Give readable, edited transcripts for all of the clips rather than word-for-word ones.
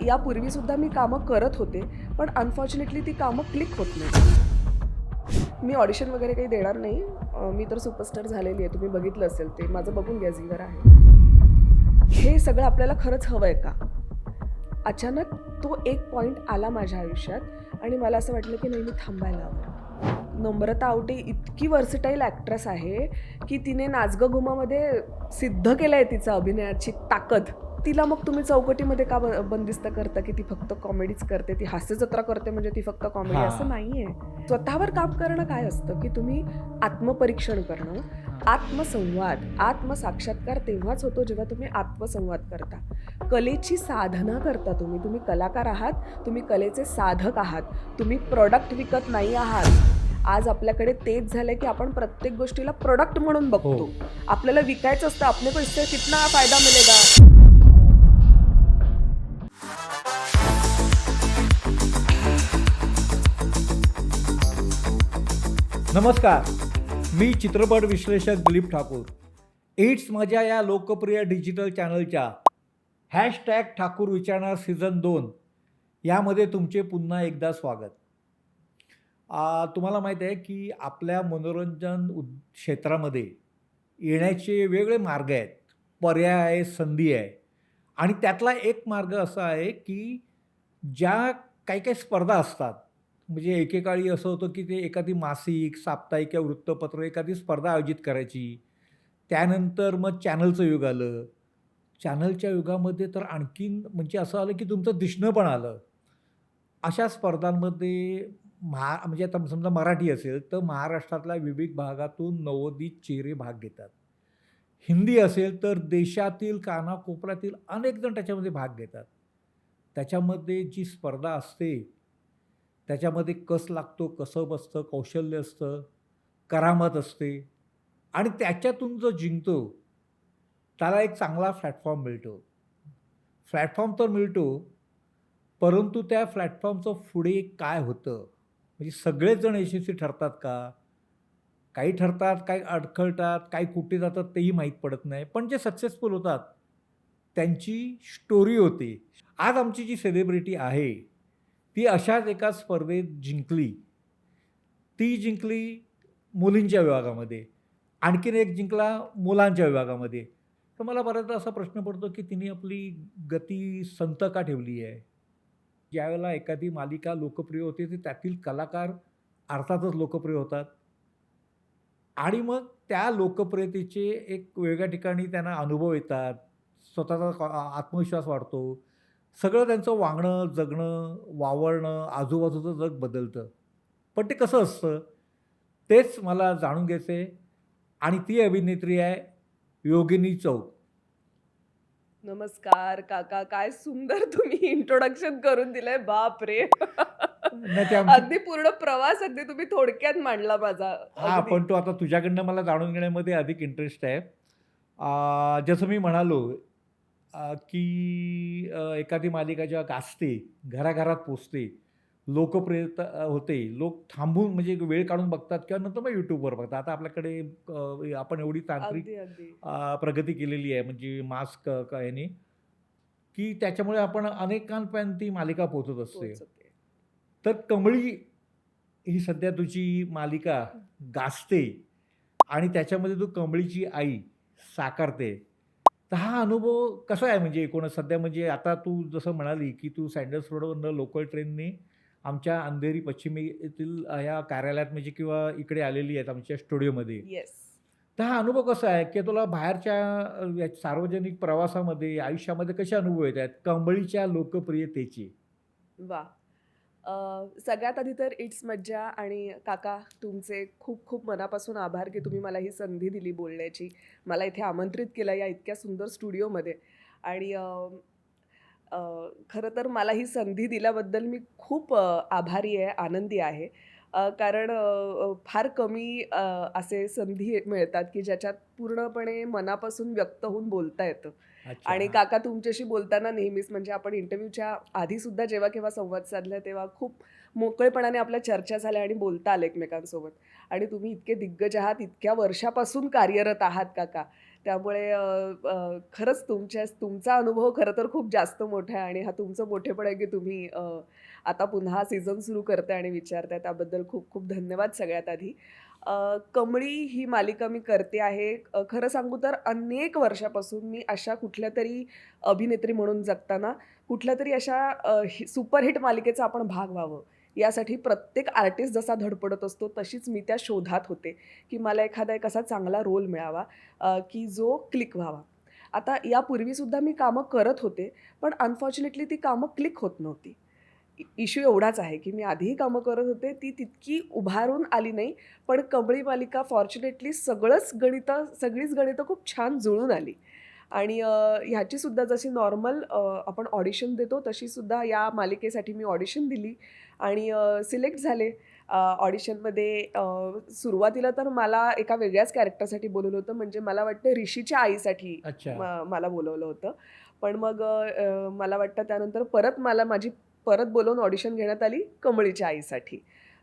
यापूर्वीसुद्धा मी कामं करत होते, पण अनफॉर्च्युनेटली ती कामं क्लिक होत नाही. मी ऑडिशन वगैरे काही देणार नाही. मी तर सुपरस्टार झालेली आहे. तुम्ही बघितलं असेल ते. माझं बघून घ्या, झीवर आहे. हे सगळं आपल्याला खरंच हवंय का? अचानक तो एक पॉइंट आला माझ्या आयुष्यात आणि मला असं वाटलं की नाही, मी थांबायला हवं. नम्रता आवटे इतकी व्हर्सटाईल ॲक्ट्रेस आहे की तिने नाच गं घुमामध्ये सिद्ध केलं आहे तिचं अभिनयाची ताकद. तिला मग तुम्ही चौकटीमध्ये का बंदिस्त करता की ती फक्त कॉमेडीच करते, ती हास्यजत्रा करते म्हणजे ती फक्त कॉमेडी, असं नाही आहे. स्वतःवर काम करणं काय असतं की तुम्ही आत्मपरीक्षण करणं, आत्मसंवाद, आत्मसाक्षात्कार तेव्हाच होतो जेव्हा तुम्ही आत्मसंवाद करता. कलेची साधना करता तुम्ही कलाकार आहात, तुम्ही कलेचे साधक आहात, तुम्ही प्रॉडक्ट विकत नाही आहात. आज आपल्याकडे तेच झालंय की आपण प्रत्येक गोष्टीला प्रोडक्ट म्हणून बघतो. आपल्याला विकायचं असतं, अपने को इससे कितना फायदा मिलेगा. नमस्कार, मी चित्रपट विश्लेषक दिलीप ठाकूर. इट्स माझ्या या लोकप्रिय डिजिटल चॅनलच्या #ठाकूर विचारणार सीझन 2 यामध्ये तुमचे पुन्हा एकदा स्वागत. तुम्हाला माहीत आहे की आपल्या मनोरंजन क्षेत्रामध्ये येण्याचे वेगळे मार्ग आहेत, पर्याय आहे, संधी आहे. आणि त्यातला एक मार्ग असा आहे की ज्या काही काही स्पर्धा असतात, म्हणजे एकेकाळी असं होतं की ते एखादी मासिक, साप्ताहिक किंवा वृत्तपत्र एखादी स्पर्धा आयोजित करायची. त्यानंतर मग चॅनलचं युग आलं. चॅनलच्या युगामध्ये तर आणखीन म्हणजे असं आलं की तुमचं दिसणं पण आलं. अशा स्पर्धांमध्ये म्हणजे आता समजा मराठी असेल तर महाराष्ट्रातल्या विविध भागातून 90 चेहरे भाग घेतात. हिंदी असेल तर देशातील कानाकोपऱ्यातील अनेक जण त्याच्यामध्ये भाग घेतात. त्याच्यामध्ये जी स्पर्धा असते, त्याच्यामध्ये कस लागतो, कसं बसतं, कौशल्य असतं, करामत असते आणि त्याच्यातून जो जिंकतो, त्याला एक चांगला प्लॅटफॉर्म मिळतो. प्लॅटफॉर्म तर मिळतो, परंतु त्या प्लॅटफॉर्मचं पुढे काय होतं? म्हणजे सगळेच जण यशस्वी ठरतात का? काही ठरतात, काही अडखळतात, काही कुठे जातात तेही माहीत पडत नाही. पण जे सक्सेसफुल होतात, त्यांची स्टोरी होती. आज आमची जी सेलिब्रिटी आहे, ती अशाच एका स्पर्धेत जिंकली. ती जिंकली मुलींच्या विभागामध्ये. आणखीन एक जिंकला मुलांच्या विभागामध्ये. तर मला बऱ्याचदा असा प्रश्न पडतो, की तिने आपली गती संथ का ठेवली आहे? ज्यावेळेला एखादी मालिका लोकप्रिय होते, तर त्यातील कलाकार अर्थातच लोकप्रिय होतात. आणि मग त्या लोकप्रियतेचे एक वेगळ्या ठिकाणी त्यांना अनुभव येतात. स्वतःचा आत्मविश्वास वाढतो. सगळं त्यांचं वागणं, जगणं, वावरणं, आजूबाजूचं जग बदलतं. पण ते कसं असतं? तेच मला जाणून घ्यायचं आहे आणि ती अभिनेत्री आहे योगिनी चौक. नमस्कार काका, काय सुंदर तुम्ही इंट्रोडक्शन करून दिलंय. बाप रे. नाही ती आमची अगदी पूर्ण प्रवास अगदी तुम्ही थोडक्यात मांडला माझा. हां, अगदी. पण तो आता तुझ्याकडनं मला जाणून घेण्यामध्ये अधिक इंटरेस्ट आहे. जसं मी म्हणालो की एखादी मालिका जेव्हा गाजते, घराघरात पोहोचते, लोकप्रियता होते, लोक थांबून म्हणजे वेळ काढून बघतात किंवा नंतर मग YouTubeवर बघतात. आता आपल्याकडे आपण एवढी तांत्रिक अगदी अगदी प्रगती केलेली आहे म्हणजे मास्क ह्याने, की त्याच्यामुळे आपण अनेकांपर्यंत ती मालिका पोहोचत असते. पोहोचते. तर कमळी ही सध्या तुझी मालिका गाजते आणि त्याच्यामध्ये तू कमळीची आई साकारते. तर हा अनुभव कसा आहे म्हणजे एकूणच सध्या म्हणजे आता तू जसं म्हणाली, की तू सँडल्स रोडवरनं लोकल ट्रेनने आमच्या अंधेरी पश्चिमेतील ह्या कार्यालयात म्हणजे किंवा इकडे आलेली आहेत आमच्या स्टुडिओमध्ये. येस. तर हा अनुभव कसा आहे, की तुला बाहेरच्या सार्वजनिक प्रवासामध्ये, आयुष्यामध्ये कसे अनुभव येत आहेत कंबळीच्या लोकप्रियतेचे? वा. सगळ्यात आधी तर इट्स मज्जा आणि काका तुमचे खूप खूप मनापासून आभार की तुम्ही मला ही संधी दिली बोलण्याची. मला इथे आमंत्रित केलं या इतक्या सुंदर स्टुडिओमध्ये. आणि खरं तर मला ही संधी दिल्याबद्दल मी खूप आभारी आहे, आनंदी आहे. कारण फार कमी असे संधी मिळतात की ज्याच्यात पूर्णपणे मनापासून व्यक्त होऊन बोलता येतं. अच्छा. आणि काका तुमच्याशी बोलताना नेहमीच म्हणजे आपण इंटरव्ह्यूच्या आधीसुद्धा जेव्हा केव्हा संवाद साधला तेव्हा खूप मोकळेपणाने आपल्या चर्चा झाल्या आणि बोलता आलं एकमेकांसोबत. आणि तुम्ही इतके दिग्गज आहात, इतक्या वर्षापासून कार्यरत आहात काका. त्यामुळे खरंच तुमचा अनुभव खरं तर खूप जास्त मोठा आहे आणि हा तुमचं मोठेपण आहे की तुम्ही आता पुन्हा सीझन सुरू करताय आणि विचारताय त्याबद्दल खूप खूप धन्यवाद सगळ्यात आधी. कमळी ही मालिका मी करते आहे. खरं सांगू तर अनेक वर्षापासून मी अशा कुठल्यातरी अभिनेत्री म्हणून जगताना कुठल्यातरी अशा सुपरहिट मालिकेचा आपण भाग व्हावं यासाठी प्रत्येक आर्टिस्ट जसा धडपडत असतो तशीच मी त्या शोधात होते की मला एखादा एक असा चांगला रोल मिळावा की जो क्लिक व्हावा. आता यापूर्वीसुद्धा मी कामं करत होते, पण अनफॉर्च्युनेटली ती कामं क्लिक होत नव्हती. इश्यू एवढाच आहे की मी आधीही कामं करत होते, ती तितकी उभारून आली नाही. पण कमळी मालिका फॉर्च्युनेटली सगळीच गणितं खूप छान जुळून आली. आणि ह्याचीसुद्धा जशी नॉर्मल आपण ऑडिशन देतो, तशीसुद्धा या मालिकेसाठी मी ऑडिशन दिली आणि सिलेक्ट झाले. ऑडिशनमध्ये सुरुवातीला तर मला एका वेगळ्याच कॅरेक्टरसाठी बोलवलं होतं, म्हणजे मला वाटतं ऋषीच्या आईसाठी अच्छा. मला बोलवलं होतं. पण मग मला वाटतं त्यानंतर माझी परत बोलावून ऑडिशन घेण्यात आली कमळीच्या आईसाठी.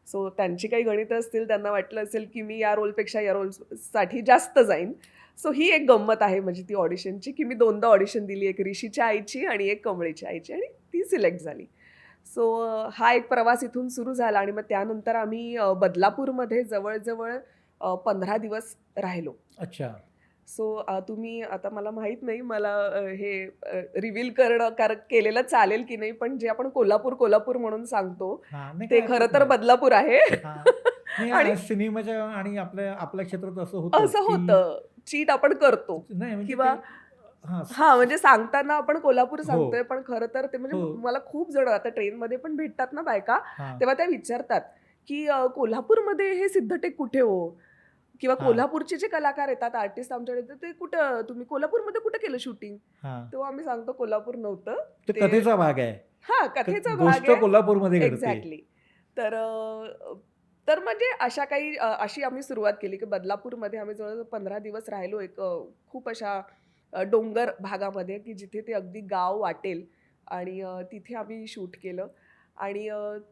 सो त्यांची काही गणितं असतील, त्यांना वाटलं असेल की मी या रोलपेक्षा या रोलसाठी जास्त जाईन. सो ही एक गंमत आहे म्हणजे ती ऑडिशनची, की मी 2दा ऑडिशन दिली, एक ऋषीच्या आईची आणि एक कमळीच्या आईची आणि ती सिलेक्ट झाली. सो हा एक प्रवास इथून सुरू झाला आणि मग त्यानंतर आम्ही बदलापूरमध्ये जवळ-जवळ 15 दिवस राहिलो. अच्छा. सो तुम्ही आता मला माहीत नाही मला हे रिव्हील केलेलं चालेल की नाही, पण जे आपण कोल्हापूर म्हणून सांगतो, हां, नाही ते काही खरं हरकत तर नाही. बदलापूर आहे. हां. नाही आणि सिनेमाच्या आणि आपल्या क्षेत्रात असं होतं, असं की होतं, चीट आपण करतो नाही म्हणजे ते किंवा हां. हां, म्हणजे सांगताना आपण कोल्हापूर हो, सांगतोय, पण खरं तर ते म्हणजे हो. मला खूप जण आता ट्रेनमध्ये पण भेटतात ना बायका, हां, तेव्हा त्या विचारतात, की कोल्हापूरमध्ये हे सिद्धटेक कुठे हो? किंवा हां, कोल्हापूरचे जे कलाकार येतात, आर्टिस्ट आमच्याकडे येतात, ते कुठं तुम्ही कोल्हापूरमध्ये कुठं केलं शूटिंग? हां. तेव्हा आम्ही सांगतो कोल्हापूर नव्हतं. ते ते कथेचा भाग आहे. हां, कथेचा भाग गोष्ट आहे. कोल्हापूरमध्ये घडते. एक्झॅक्टली. तर तर म्हणजे अशा काही अशी आम्ही सुरुवात केली, की बदलापूरमध्ये आम्ही जवळ 15 दिवस राहिलो. एक खूप अशा डोंगर भागामध्ये, की जिथे ते अगदी गाव वाटेल आणि तिथे आम्ही शूट केलं आणि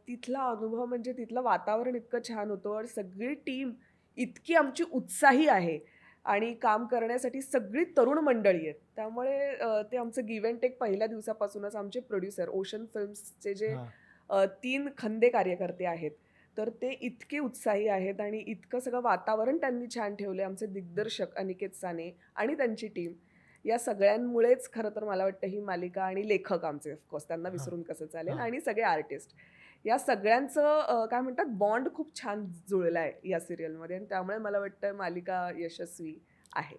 तिथला अनुभव म्हणजे तिथलं वातावरण इतकं छान होतं आणि सगळी टीम इतकी आमची उत्साही आहे आणि काम करण्यासाठी सगळी तरुण मंडळी आहेत. त्यामुळे ते आमचं गिव्ह अँड टेक पहिल्या दिवसापासूनच आमचे प्रोड्युसर ओशन फिल्म्सचे जे हां, 3 खंदे कार्यकर्ते आहेत, तर ते इतके उत्साही आहेत आणि इतकं सगळं वातावरण त्यांनी छान ठेवलं. आमचे दिग्दर्शक अनिकेत साने आणि त्यांची टीम या सगळ्यांमुळेच खरं तर मला वाटतं ही मालिका आणि लेखक आमचे ऑफकोर्स त्यांना हां, विसरून कसं चालेल हां. आणि सगळे आर्टिस्ट या सगळ्यांचं काय म्हणतात बॉन्ड खूप छान जुळला आहे या सिरियलमध्ये आणि त्यामुळे मला वाटतं मालिका यशस्वी आहे.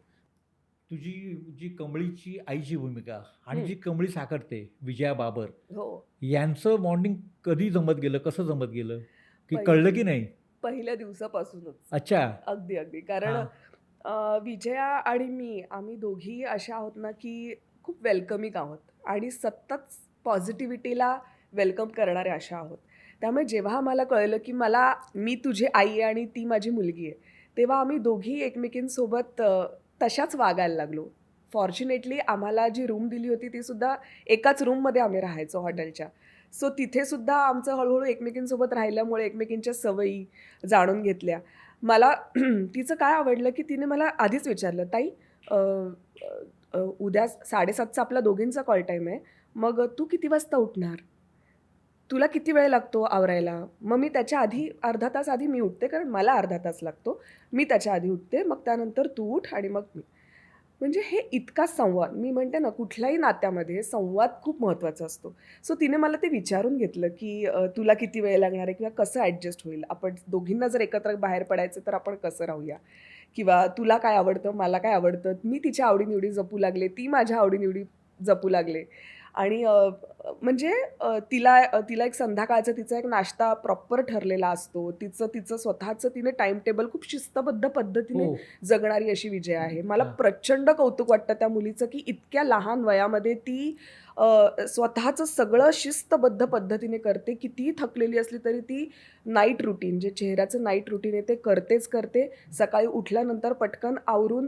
तुझी जी कमळीची आईची भूमिका आणि हं. जी कमळी साकारते विजया बाबर, हो. यांचं बॉन्डिंग कधी जमत गेलं? कसं जमत गेलं? की पहिल्या कळलं की नाही? पहिल्या दिवसापासूनच. अच्छा. अगदी, अगदी. कारण हां, विजया आणि मी आम्ही दोघीही अशा आहोत ना, की खूप वेलकमिंग आहोत आणि सतत पॉझिटिव्हिटीला वेलकम करणाऱ्या अशा आहोत. त्यामुळे जेव्हा आम्हाला कळलं, की मी तुझी आई आहे आणि ती माझी मुलगी आहे, तेव्हा आम्ही दोघीही एकमेकींसोबत तशाच वागायला लागलो. फॉर्च्युनेटली आम्हाला जी रूम दिली होती ती सुद्धा एकाच रूममध्ये आम्ही राहायचो हॉटेलच्या. सो तिथे सुद्धा आमचं हळू एकमेकींसोबत राहिल्यामुळे एकमेकींच्या सवयी जाणून घेतल्या. मला तिचं काय आवडलं, की तिने मला आधीच विचारलं, "ताई अ, अ, अ, उद्या 7:30चा आपला दोघींचा कॉल टाईम आहे. मग तू किती वाजता उठणार? तुला किती वेळ लागतो आवरायला?" मग मी त्याच्या आधी अर्धा तास आधी मी उठते, कारण मला अर्धा तास लागतो. मी त्याच्या आधी उठते, मग त्यानंतर तू उठ आणि मग मी. म्हणजे हे इतका संवाद मी म्हणते ना, कुठल्याही नात्यामध्ये संवाद खूप महत्त्वाचा असतो. सो तिने मला ते विचारून घेतलं, की "तुला किती वेळ लागणार आहे किंवा कसं ॲडजस्ट होईल? आपण दोघींना जर एकत्र बाहेर पडायचं तर आपण कसं राहूया? किंवा तुला काय आवडतं, मला काय आवडतं?" मी तिच्या आवडी जपू लागले, ती माझ्या आवडी जपू लागले. आणि म्हणजे तिला एक संध्याकाळचा तिचा एक नाश्ता प्रॉपर ठरलेला असतो. तिचं तिचं स्वतःचं तिने टाईम टेबल खूप शिस्तबद्ध हो. पद्धतीने जगणारी अशी विजया आहे. मला हां. प्रचंड कौतुक वाटतं त्या मुलीचं, की इतक्या लहान वयामध्ये ती स्वतःचं सगळं शिस्तबद्ध पद्धतीने करते. कितीही थकलेली असली तरी ती नाईट रुटीन जे चेहऱ्याचं नाईट रुटीन आहे ते करतेच करते. सकाळी उठल्यानंतर पटकन आवरून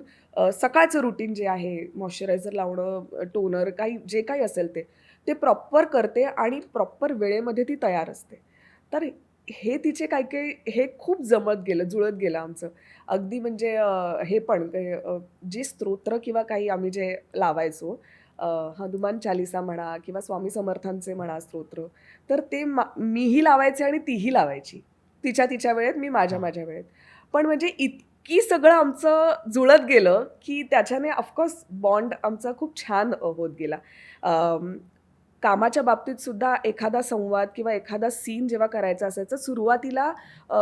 सकाळचं रुटीन जे आहे मॉइश्चरायझर लावणं, टोनर जे काही असेल ते प्रॉपर करते आणि प्रॉपर वेळेमध्ये ती तयार असते. तर हे तिचे काही काही हे खूप जमत गेलं, जुळत गेलं आमचं. अगदी म्हणजे हे पण जी स्तोत्र किंवा काही आम्ही जे लावायचो, अ, हनुमान चालीसा म्हणा किंवा स्वामी समर्थांचे म्हणा स्तोत्र, तर ते मीही लावायचे आणि तीही लावायची. तिच्या तिच्या वेळेत, मी माझ्या हां. माझ्या वेळेत. पण म्हणजे इतकी सगळं आमचं जुळत गेलं, की त्याच्याने ऑफकोर्स बॉन्ड आमचा खूप छान होत गेला. कामाच्या बाबतीत सुद्धा एखादा संवाद किंवा एखादा सीन जेव्हा करायचा असायचा, सुरुवातीला अ,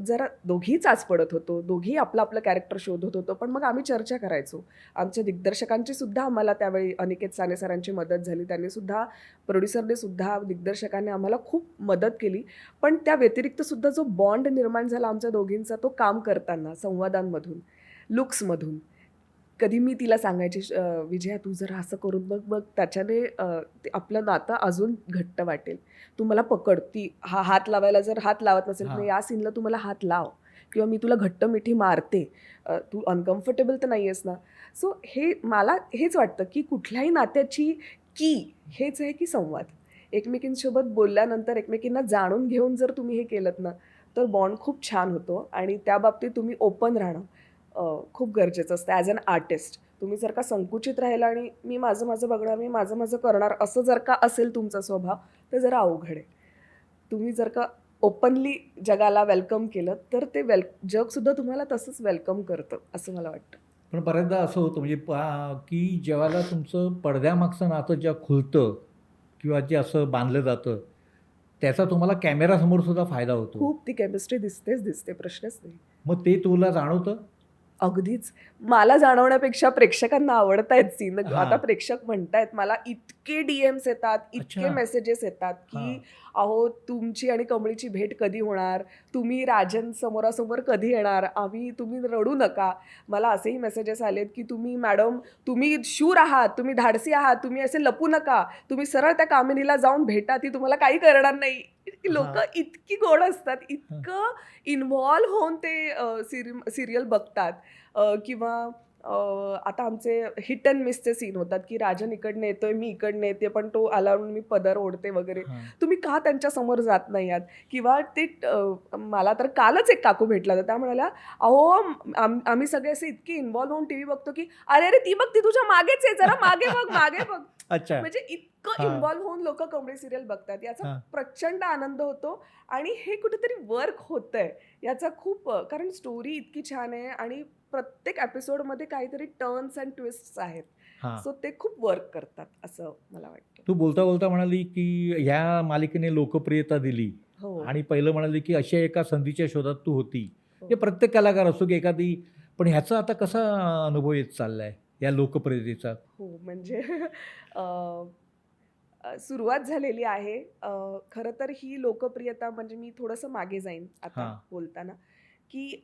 जरा दोघीही चाच पडत होतो. दोघीही आपलं आपलं कॅरेक्टर शोधत होतो. पण मग आम्ही चर्चा करायचो. आमच्या दिग्दर्शकांची सुद्धा आम्हाला त्यावेळी अनिकेत साने सरांची मदत झाली. त्यांनी सुद्धा, प्रोड्युसरने सुद्धा, दिग्दर्शकाने आम्हाला खूप मदत केली. पण त्या व्यतिरिक्त सुद्धा जो बॉन्ड निर्माण झाला आमच्या दोघींचा, तो काम करताना, संवादांमधून, लुक्समधून. कधी मी तिला सांगायची, "विजया तू जरा असं करून बघ, बघ त्याच्याने ते आपलं नातं अजून घट्ट वाटेल. तू मला पकड." ती हात लावायला जर हात लावत नसेल, तर हां. या सीनला तू मला हात लाव किंवा मी तुला घट्ट मिठी मारते. तू अनकम्फर्टेबल तर नाही आहेस ना? सो हे मला हेच वाटतं, की कुठल्याही नात्याची की हेच आहे, की संवाद. एकमेकींसोबत बोलल्यानंतर एकमेकींना जाणून घेऊन जर तुम्ही हे केलत ना, तर बॉन्ड खूप छान होतो आणि त्या बाबतीत तुम्ही ओपन राहणं खूप गरजेचं असतं ॲज अन आर्टिस्ट. तुम्ही जर का संकुचित राहिला आणि मी माझं माझं बघणार, मी माझं माझं करणार, असं जर का असेल तुमचा स्वभाव, तर जरा अवघड आहे. तुम्ही जर का ओपनली जगाला वेलकम केलं, तर ते जगसुद्धा तुम्हाला तसंच वेलकम करतं, असं मला वाटतं. पण बऱ्याचदा असं होतं म्हणजे की जेव्हा तुमचं पडद्यामागचं नातं जेव्हा खुलतं किंवा जे असं बांधलं जातं, त्याचा तुम्हाला कॅमेरासमोर सुद्धा फायदा होतो. खूप ती केमिस्ट्री दिसतेच दिसते, प्रश्नच नाही. मग ते तुला जाणवतं? अगदीच. मला जाणवण्यापेक्षा प्रेक्षकांना आवडतायत सीन. आता हां. प्रेक्षक म्हणतायत मला, इतके डीएम्स येतात, इतके अच्छा. मेसेजेस येतात, हां. की "अहो, तुमची आणि कमळीची भेट कधी होणार? तुम्ही राजन समोरासमोर कधी येणार? तुम्ही रडू नका." मला असेही मेसेजेस आलेत, की तुम्ही शूर आहात, तुम्ही धाडसी आहात, तुम्ही असे लपू नका. तुम्ही सरळ त्या कामिनीला जाऊन भेटा, ती तुम्हाला काही करणार नाही." हां. लोकं इतकी गोड असतात, हां. इतकं इन्व्हॉल्व होऊन ते सीरियल बघतात. किंवा आता आमचे हिट अँड मिसचे सीन होतात, की राजन इकडनं येतोय, मी इकडनं येते, पण तो आला म्हणून मी पदर ओढते वगैरे. हां. तुम्ही का त्यांच्या समोर जात नाही आहात? किंवा मला तर कालच एक काकू भेटला होता. त्या म्हणाल्या, "अहो, आम्ही सगळे असे इतके इन्व्हॉल्व होऊन टीव्ही बघतो, की अरे, अरे, ती बघ, ती तुझ्या मागेच आहे, जरा मागे बघ, मागे बघ." अच्छा. म्हणजे इतकं हां. इन्व्हॉल्व होऊन लोकं कमळी सीरियल बघतात. याचा हां. प्रचंड आनंद होतो आणि हे कुठेतरी वर्क होतंय याचा खूप, कारण स्टोरी इतकी छान आहे आणि प्रत्येक एपिसोडमध्ये काहीतरी टर्न्स अँड ट्विस्ट्स आहेत. हां. सो ते खूप वर्क करतात असं मला वाटतं. तू बोलता-बोलता म्हणाली, की ह्या मालिकेने लोकप्रियता दिली हो, आणि पहिलं म्हणाली, की अशा एका संधीच्या शोधात तू होती. हो. हे प्रत्येक कलाकार असो, की एखादी पण ह्याचा आता कसा अनुभव येत चाललाय या लोकप्रियतेचा? हो, म्हणजे अ, सुरुवात झालेली आहे. खरं तर ही लोकप्रियता म्हणजे मी थोडंसं मागे जाईन आता हां. बोलताना, की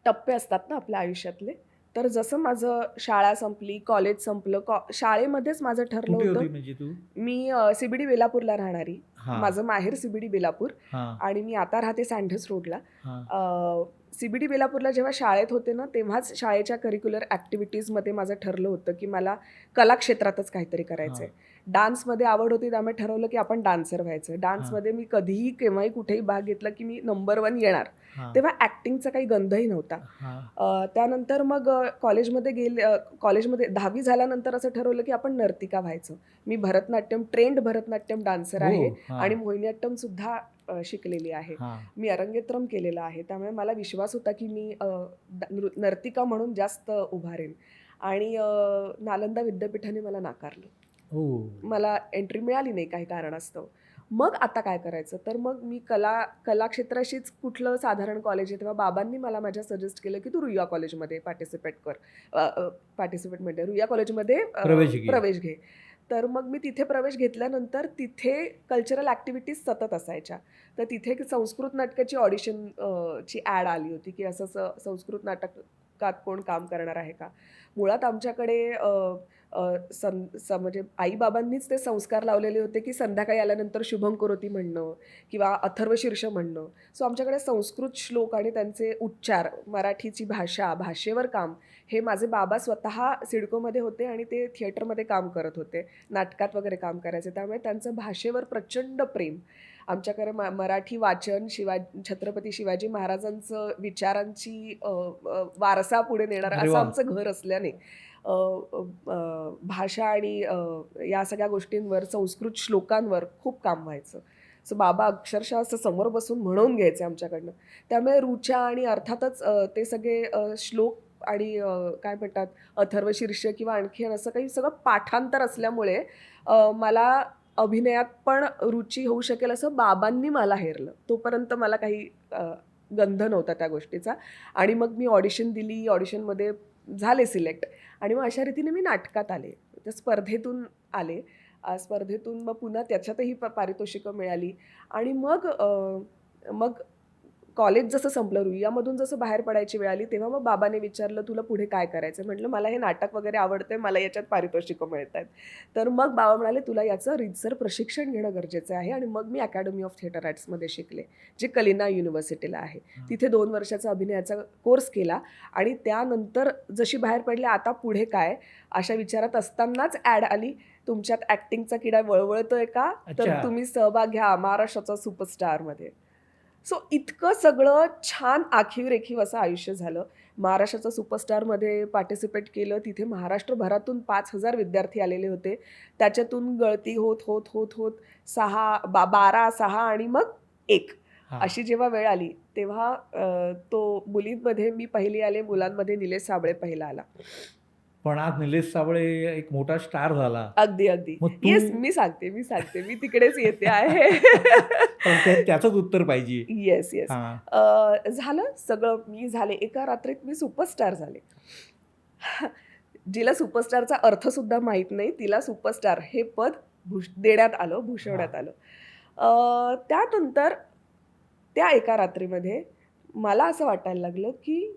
टप्पे असतात ना आपल्या आयुष्यातले. तर जसं माझं शाळा संपली, कॉलेज संपलं, शाळेमध्येच माझं ठरलं कुठे होतं. होती म्हणजे तू? मी CBD बेलापूरला राहणारी. हां. माझं माहेर CBD बेलापूर हां. आणि मी आता राहते सँडहर्स्ट रोडला. हां. CBD बेलापूरला जेव्हा शाळेत होते ना, तेव्हाच शाळेच्या करिक्युलर ॲक्टिव्हिटीजमध्ये माझं ठरलं होतं, की मला कला क्षेत्रातच काहीतरी करायचं हां. आहे. डान्समध्ये आवड होती, त्यामुळे ठरवलं, की आपण डान्सर व्हायचं. हां. डान्समध्ये मी कधीही, केव्हाही, कुठेही भाग घेतला, की मी नंबर 1 येणार. हां. तेव्हा ॲक्टिंगचा काही गंधही नव्हता. हां. त्यानंतर मग कॉलेजमध्ये 10वी झाल्यानंतर असं ठरवलं, की आपण नर्तिका व्हायचं. मी ट्रेंड भरतनाट्यम डान्सर हो. आहे हां. आणि मोहिनीअट्टमसुद्धा शिकलेली आहे. हां. मी अरंगेत्रम केलेलं आहे. त्यामुळे मला विश्वास होता, की मी नर्तिका म्हणून जास्त उभारेन आणि नालंदा विद्यापीठाने मला नाकारलं. ओह! मला एंट्री मिळाली नाही काही कारणास्तव. मग आता काय करायचं? तर मग मी कला क्षेत्राशीच कुठलं साधारण कॉलेज आहे, तेव्हा बाबांनी मला माझ्या सजेस्ट केलं, की "तू रुईया कॉलेजमध्ये पार्टिसिपेट कर." पार्टिसिपेट म्हणजे रुईया कॉलेजमध्ये प्रवेश घे. प्रवेश घे. तर मग मी तिथे प्रवेश घेतल्यानंतर तिथे कल्चरल ॲक्टिव्हिटीज सतत असायच्या. तर तिथे एक संस्कृत नाटकाची ऑडिशन ची ॲड आली होती, की असं संस्कृत नाटकात कोण काम करणार आहे का? मुळात आमच्याकडे म्हणजे आईबाबांनीच ते संस्कार लावलेले होते की संध्याकाळी आल्यानंतर शुभम करोती म्हणणं किंवा अथर्व शीर्ष म्हणणं. सो आमच्याकडे संस्कृत श्लोक आणि त्यांचे उच्चार, मराठीची भाषा, भाषेवर काम, हे माझे बाबा स्वतः सिडकोमध्ये होते आणि ते थिएटरमध्ये काम करत होते, नाटकात वगैरे काम करायचे. त्यामुळे त्यांचं भाषेवर प्रचंड प्रेम. आमच्याकडे मराठी वाचन, छत्रपती शिवाजी महाराजांचं विचारांची वारसा पुढे नेणारं अरे असं वा. आमचं घर असल्याने भाषा आणि या सगळ्या गोष्टींवर, संस्कृत श्लोकांवर खूप काम व्हायचं. सो बाबा अक्षरशः असं समोर बसून म्हणून घ्यायचे आमच्याकडनं. त्यामुळे ऋचा आणि अर्थातच ते सगळे श्लोक आणि काय म्हणतात अथर्व शीर्ष किंवा आणखीन असं काही सगळं पाठांतर असल्यामुळे मला अभिनयात पण रुची होऊ शकेल असं बाबांनी मला हेरलं. तोपर्यंत मला काही गंध नव्हता त्या गोष्टीचा. आणि मग मी ऑडिशन दिली, ऑडिशनमध्ये झाले सिलेक्ट आणि मग अशा रीतीने मी नाटकात आले, त्या स्पर्धेतून आले. स्पर्धेतून मग पुन्हा त्याच्यातही पारितोषिकं मिळाली आणि मग मग कॉलेज जसं संपलं, रुईयामधून जसं बाहेर पडायची वेळ आली तेव्हा मग बाबाने विचारलं, तुला पुढे काय करायचं? म्हटलं मला हे नाटक वगैरे आवडतंय, मला याच्यात पारितोषिकं मिळत आहेत. तर मग बाबा म्हणाले, तुला याचं रीतसर प्रशिक्षण घेणं गरजेचं आहे. आणि मग मी अकॅडमी ऑफ थिएटर आर्ट्समध्ये शिकले, जे कलिना युनिव्हर्सिटीला आहे. तिथे 2 वर्षाचा अभिनयाचा कोर्स केला आणि त्यानंतर जशी बाहेर पडले, आता पुढे काय अशा विचारात असतानाच ॲड आली, तुमच्यात ॲक्टिंगचा किडा वळवळतोय का, तर अच्छा. तुम्ही सहभाग घ्या महाराष्ट्राचा सुपरस्टारमध्ये. सो इतकं सगळं छान आखीव रेखीव असं आयुष्य झालं. महाराष्ट्राचं सुपरस्टारमध्ये पार्टिसिपेट केलं. तिथे महाराष्ट्रभरातून 5,000 विद्यार्थी आलेले होते. त्याच्यातून गळती होत होत होत होत 12, 6 आणि मग 1 हा. अशी जेव्हा वेळ आली तेव्हा तो मुलींमध्ये मी पहिली आले, मुलांमध्ये निलेश साबळे पहिला आला. पण आज निलेश साबळे एक मोठा स्टार झाला. अगदी अगदी. मग तू येस, मी सांगते मी तिकडेच येते आहे. पण त्याचंच उत्तर पाहिजे. Yes yes. हा. झालं सगळं, मी झाले एका रात्रीत मी सुपरस्टार झाले. जिला सुपरस्टारचा अर्थ सुद्धा माहीत नाही, तिला सुपरस्टार हे पद देण्यात आलं, भूषवण्यात आलं. त्यानंतर त्या एका रात्रीमध्ये मला असं वाटायला लागलं की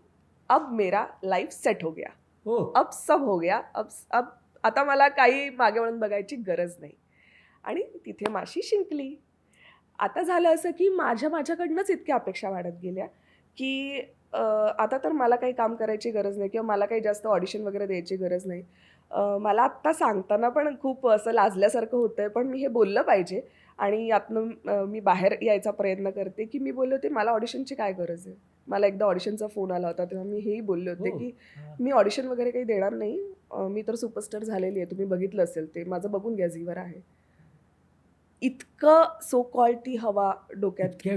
अब मेरा लाईफ सेट हो गया, हो. अब सब हो गया, अब आता मला काही मागे वळून बघायची गरज नाही. आणि तिथे माशी शिंकली. आता झालं असं की माझ्याकडनंच इतक्या अपेक्षा वाढत गेल्या की आता तर मला काही काम करायची गरज नाही किंवा मला काही जास्त ऑडिशन वगैरे द्यायची गरज नाही. मला आत्ता सांगताना पण खूप असं लाजल्यासारखं होतं आहे, पण मी हे बोललं पाहिजे आणि यातनं मी बाहेर यायचा प्रयत्न करते की मी बोलले होते मला ऑडिशनची काय गरज आहे. मला एकदा ऑडिशनचा फोन आला होता तेव्हा मी हेही बोलले होते हो. की मी ऑडिशन वगैरे काही देणार नाही, मी तर सुपरस्टार झालेली आहे, तुम्ही बघितलं असेल ते, माझं बघून घ्या, झीवर आहे. इतकं सो कॉल्ड ती हवा डोक्यात इतक्या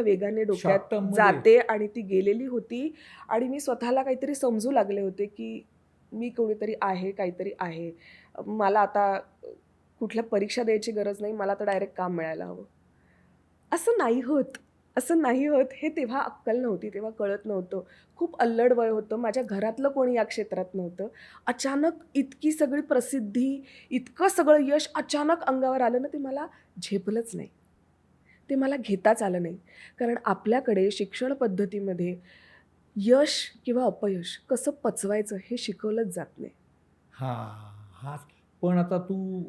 वेगाने डोक्यात Short term मध्ये. जाते आणि ती गेलेली होती. आणि मी स्वतःला काहीतरी समजू लागले होते की मी कोणीतरी आहे, काहीतरी आहे. मला आता कुठल्या परीक्षा द्यायची गरज नाही, मला तर डायरेक्ट काम मिळायला हवं. असं नाही होत हे तेव्हा अक्कल नव्हती, तेव्हा कळत नव्हतं. खूप अल्लड वय होतं, माझ्या घरातलं कोणी या क्षेत्रात नव्हतं. अचानक इतकी सगळी प्रसिद्धी, इतकं सगळं यश अचानक अंगावर आलं ना, ते मला झेपलंच नाही, ते मला घेताच आलं नाही. कारण आपल्याकडे शिक्षण पद्धतीमध्ये यश किंवा अपयश कसं पचवायचं हे शिकवलंच जात नाही. हाच. पण आता तू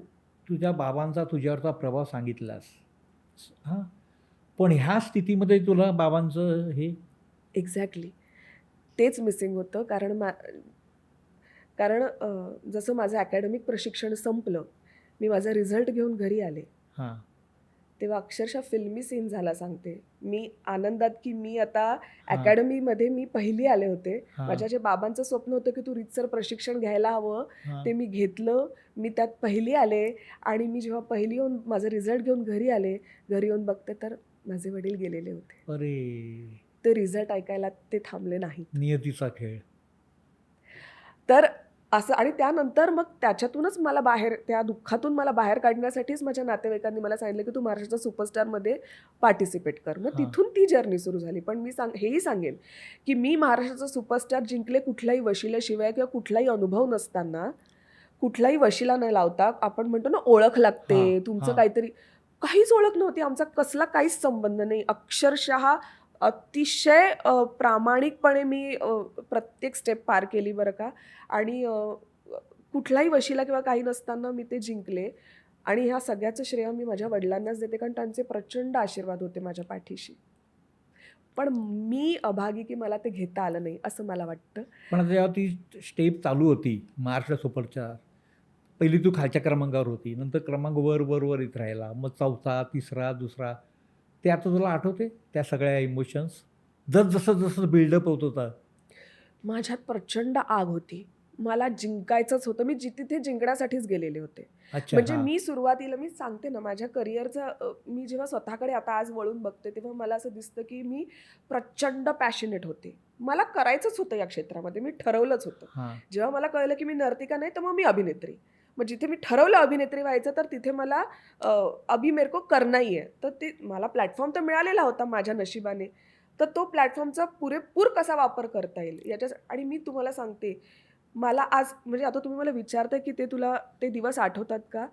तुझ्या बाबांचा तुझ्यावरचा प्रभाव सांगितलास. हां. पण ह्या स्थितीमध्ये तुला बाबांचं हे एक्झॅक्टली तेच मिसिंग होतं. कारण जसं माझं अकॅडमिक प्रशिक्षण संपलं, मी माझा रिझल्ट घेऊन घरी आले, हां. तेव्हा अक्षरशः फिल्मी सीन झाला सांगते. मी आनंदात की मी आता हां. अकॅडमीमध्ये मी पहिली आले होते. हां. माझ्या जे बाबांचं स्वप्न होतं की तू रीतसर प्रशिक्षण घ्यायला हवं, हां. ते मी घेतलं. मी त्यात पहिली आले आणि मी जेव्हा पहिली येऊन माझं रिझल्ट घेऊन घरी आले, घरी येऊन बघते तर माझे वडील गेलेले होते. अरे! ते रिझल्ट ऐकायला ते थांबले नाहीत. नियतीचा खेळ. तर असं आणि त्यानंतर मग त्याच्यातूनच मला त्या दुःखातून मला बाहेर काढण्यासाठीच माझ्या नातेवाईकांनी मला सांगितलं की तू महाराष्ट्राच्या सुपरस्टारमध्ये पार्टिसिपेट कर. मग हां. तिथून ती जर्नी सुरू झाली. पण मी हेही सांगेन की मी महाराष्ट्राचा सुपरस्टार जिंकले कुठल्याही वशिल्याशिवाय किंवा कुठलाही अनुभव नसताना, कुठलाही वशिला न लावता. आपण म्हणतो ना ओळख लागते, हां. तुमचं हां. काहीतरी, काहीच ओळख नव्हती, आमचा कसला काहीच संबंध नाही. अक्षरशः अतिशय प्रामाणिकपणे मी प्रत्येक स्टेप पार केली बरं का. आणि कुठलाही वशिला किंवा काही नसताना मी ते जिंकले आणि ह्या सगळ्याचं श्रेय मी माझ्या वडिलांनाच देते, कारण त्यांचे प्रचंड आशीर्वाद होते माझ्या पाठीशी. पण मी अभागी की मला ते घेता आलं नाही असं मला वाटतं. पण आता जेव्हा ती स्टेप चालू होती महाराष्ट्र सुपरचा, पहिली तू खालच्या क्रमांकावर होती, नंतर क्रमांक वर वर वर येत राहिला, मग चौथा, तिसरा, दुसरा. ते आता तुला आठवते त्या सगळ्या इमोशन्स जसं जसं बिल्डअप होत होता? माझ्यात प्रचंड आग होती. मला जिंकायचंच होतं. मी तिथे जिंकण्यासाठीच गेलेले होते. अच्छा. म्हणजे हां. मी सुरुवातीला मी सांगते ना माझ्या करिअरचं मी जेव्हा स्वतःकडे आता आज वळून बघते तेव्हा मला असं दिसतं की मी प्रचंड पॅशनेट होते. मला करायचंच होतं या क्षेत्रामध्ये. मी ठरवलंच होतं. हां. जेव्हा मला कळलं की मी नर्तिका नाही तर मग मी अभिनेत्री. मग जिथे मी ठरवलं अभिनेत्री व्हायचं तर तिथे मला अभी मेरे को करना ही है. तर ते मला प्लॅटफॉर्म तर मिळालेला होता माझ्या नशिबाने. तर तो प्लॅटफॉर्मचा पुरेपूर कसा वापर करता येईल याच्या आणि मी तुम्हाला सांगते, मला आज म्हणजे आता तुम्ही मला विचारताय की तुला ते दिवस आठवतात का?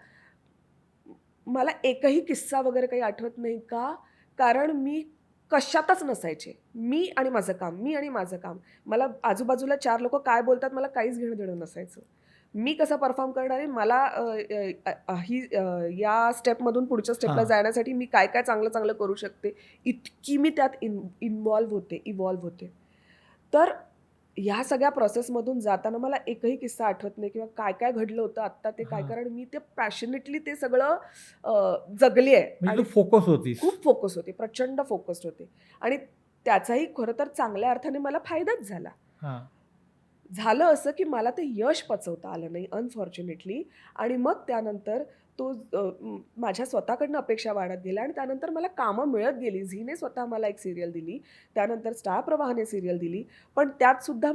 मला एकही किस्सा वगैरे काही आठवत नाही का? कारण मी कशातच नसायचे. मी आणि माझं काम, मी आणि माझं काम. मला आजूबाजूला 4 लोकं काय बोलतात मला काहीच घेणं-देणं नसायचं. मी कसा परफॉर्म करणार आहे मला या स्टेपमधून पुढच्या स्टेपला हां. जाण्यासाठी मी काय-काय चांगलं-चांगलं करू शकते, इतकी मी त्यात इव्हॉल्व होते. तर ह्या सगळ्या प्रोसेसमधून जाताना मला एकही किस्सा आठवत नाही किंवा काय-काय घडलं होतं आत्ता ते काय, हां. कारण मी ते पॅशनेटली ते सगळं जगली आहे म्हणजे आणि तू फोकस होतीस. खूप फोकस होते, प्रचंड फोकस्ड होते आणि त्याचाही खरं तर चांगल्या अर्थाने मला फायदाच झाला. हां. झालं असं की मला ते यश पचवता आलं नाही अनफॉर्च्युनेटली आणि मग त्यानंतर तो माझ्या स्वतःकडनं अपेक्षा वाढत गेल्या आणि त्यानंतर मला कामं मिळत गेली. झीने स्वतः मला एक सीरियल दिली. त्यानंतर स्टार प्रवाहाने सीरियल दिली. पण त्यातसुद्धा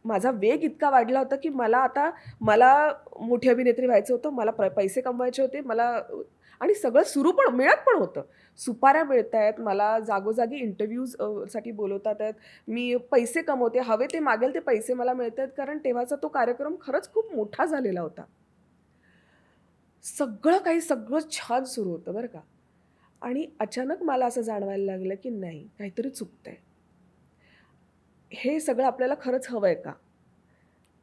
माझा वेग इतका वाढला होता की मला मोठी अभिनेत्री व्हायचं होतं. मला पैसे कमवायचे होते. आणि सगळं सुरू पण मिळत पण होतं. सुपाऱ्या मिळतायत, मला जागोजागी इंटरव्ह्यूज साठी बोलवतात आहेत. मी पैसे कमवते, हवे ते मागेल ते पैसे मला मिळतायत कारण तेव्हाचा तो कार्यक्रम खरंच खूप मोठा झालेला होता. सगळं छान सुरू होतं बरं का. आणि अचानक मला असं जाणवायला लागलं की नाही, काहीतरी चुकतंय. हे सगळं आपल्याला खरंच हवंय का?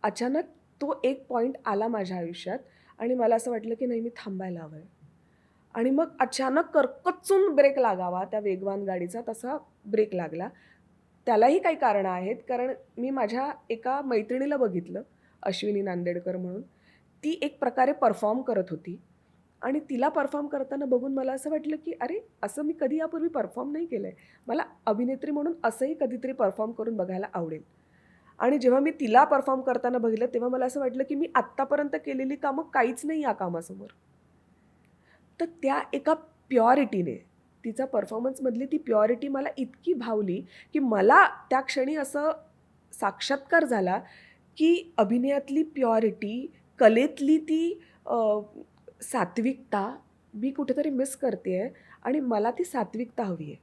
अचानक तो एक पॉइंट आला माझ्या आयुष्यात आणि मला असं वाटलं की नाही, मी थांबायला हवंय. आणि मग अचानक कर्कच्चून ब्रेक लागावा त्या वेगवान गाडीचा, तसा ब्रेक लागला. त्यालाही काही कारणं आहेत, कारण मी माझ्या एका मैत्रिणीला बघितलं, अश्विनी नांदेडकर म्हणून. ती एक प्रकारे परफॉर्म करत होती आणि तिला परफॉर्म करताना बघून मला असं वाटलं, की अरे, असं मी कधी यापूर्वी परफॉर्म नाही केलंय. मला अभिनेत्री म्हणून असंही कधीतरी परफॉर्म करून बघायला आवडेल. आणि जेव्हा मी तिला परफॉर्म करताना बघितलं, तेव्हा मला असं वाटलं, की मी आत्तापर्यंत केलेली कामं काहीच नाही या कामासमोर. तर त्या एका प्युरिटीने, तिचा परफॉर्मन्समधली ती प्युरिटी मला इतकी भावली, की मला त्या क्षणी असं साक्षात्कार झाला, की अभिनयातली प्युरिटी, कलेतली ती सात्विकता मी कुठेतरी मिस करतेय आणि मला ती सात्विकता हवी आहे.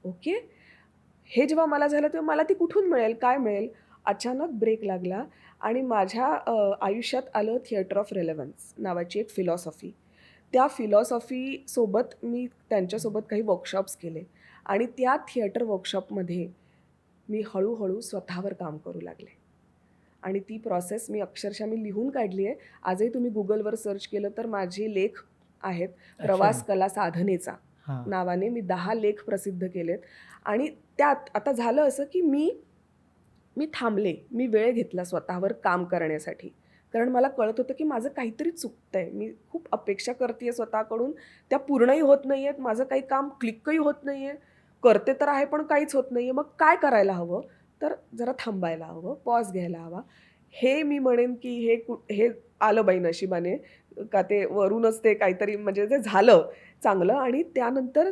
ओके? हे जेव्हा मला झालं तेव्हा मला ती कुठून मिळेल, काय मिळेल? अचानक ब्रेक लागला आणि माझ्या आयुष्यात आलं थिएटर ऑफ रेलेव्हन्स नावाची एक फिलॉसॉफी. त्या फिलॉसॉफीसोबत मी त्यांच्यासोबत काही वर्कशॉप्स केले आणि त्या थिएटर वर्कशॉपमध्ये मी हळूहळू स्वतःवर काम करू लागले. आणि ती प्रोसेस मी अक्षरशः लिहून काढली आहे. आजही तुम्ही Googleवर सर्च केलं तर माझे लेख आहेत. प्रवास कला साधनेचा हां. नावाने मी 10 लेख प्रसिद्ध केलेत. आणि त्यात आता झालं असं की मी थांबले. मी वेळ घेतला स्वतःवर काम करण्यासाठी. कारण मला कळत होतं की माझं काहीतरी चुकतंय. मी खूप अपेक्षा करते आहे स्वतःकडून. त्या पूर्णही होत नाही आहेत. माझं काही काम क्लिकही होत नाही आहे. करते तर आहे पण काहीच होत नाही आहे. मग काय करायला हवं? तर जरा थांबायला हवं, पॉज घ्यायला हवा. हे मी म्हणेन की हे आलं बाई नशिबाने, का ते वरूनच ते काहीतरी म्हणजे ते झालं चांगलं. आणि त्यानंतर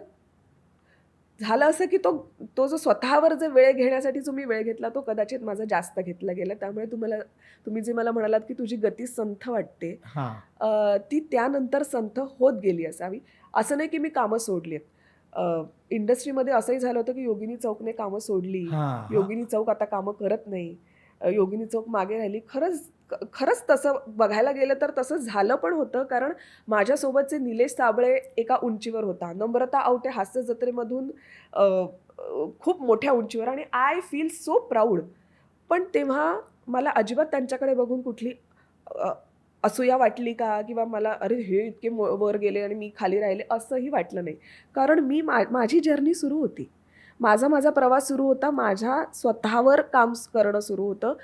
झालं असं की तो जो स्वतःवर जे वेळ घेण्यासाठी तुम्ही वेळ घेतला तो कदाचित माझा जास्त घेतला गेला. त्यामुळे तुम्ही जे मला म्हणालात की तुझी गती संथ वाटते, हां. ती त्यानंतर संथ होत गेली असावी. असं नाही की मी कामं सोडली आहेत. इंडस्ट्रीमध्ये असंही झालं होतं की योगिनी चौकने कामं सोडली. हां, हां. योगिनी चौक आता कामं करत नाही. योगिनी चौक मागे राहिली. खरंच तसं बघायला गेलं तर तसं झालं पण होतं. कारण माझ्यासोबतचे निलेश साबळे एका उंचीवर होता. नम्रता आवटे हास्य जत्रेमधून अ, अ, खूप मोठ्या उंचीवर आणि आय फील सो प्राऊड. पण तेव्हा मला अजिबात त्यांच्याकडे बघून कुठली असूया वाटली का, किंवा मला अरे हे इतके वर गेले आणि मी खाली राहिले, असंही वाटलं नाही. कारण मी माझी जर्नी सुरू होती. माझा प्रवास सुरू होता. माझ्या स्वतःवर काम करणं सुरू होतं.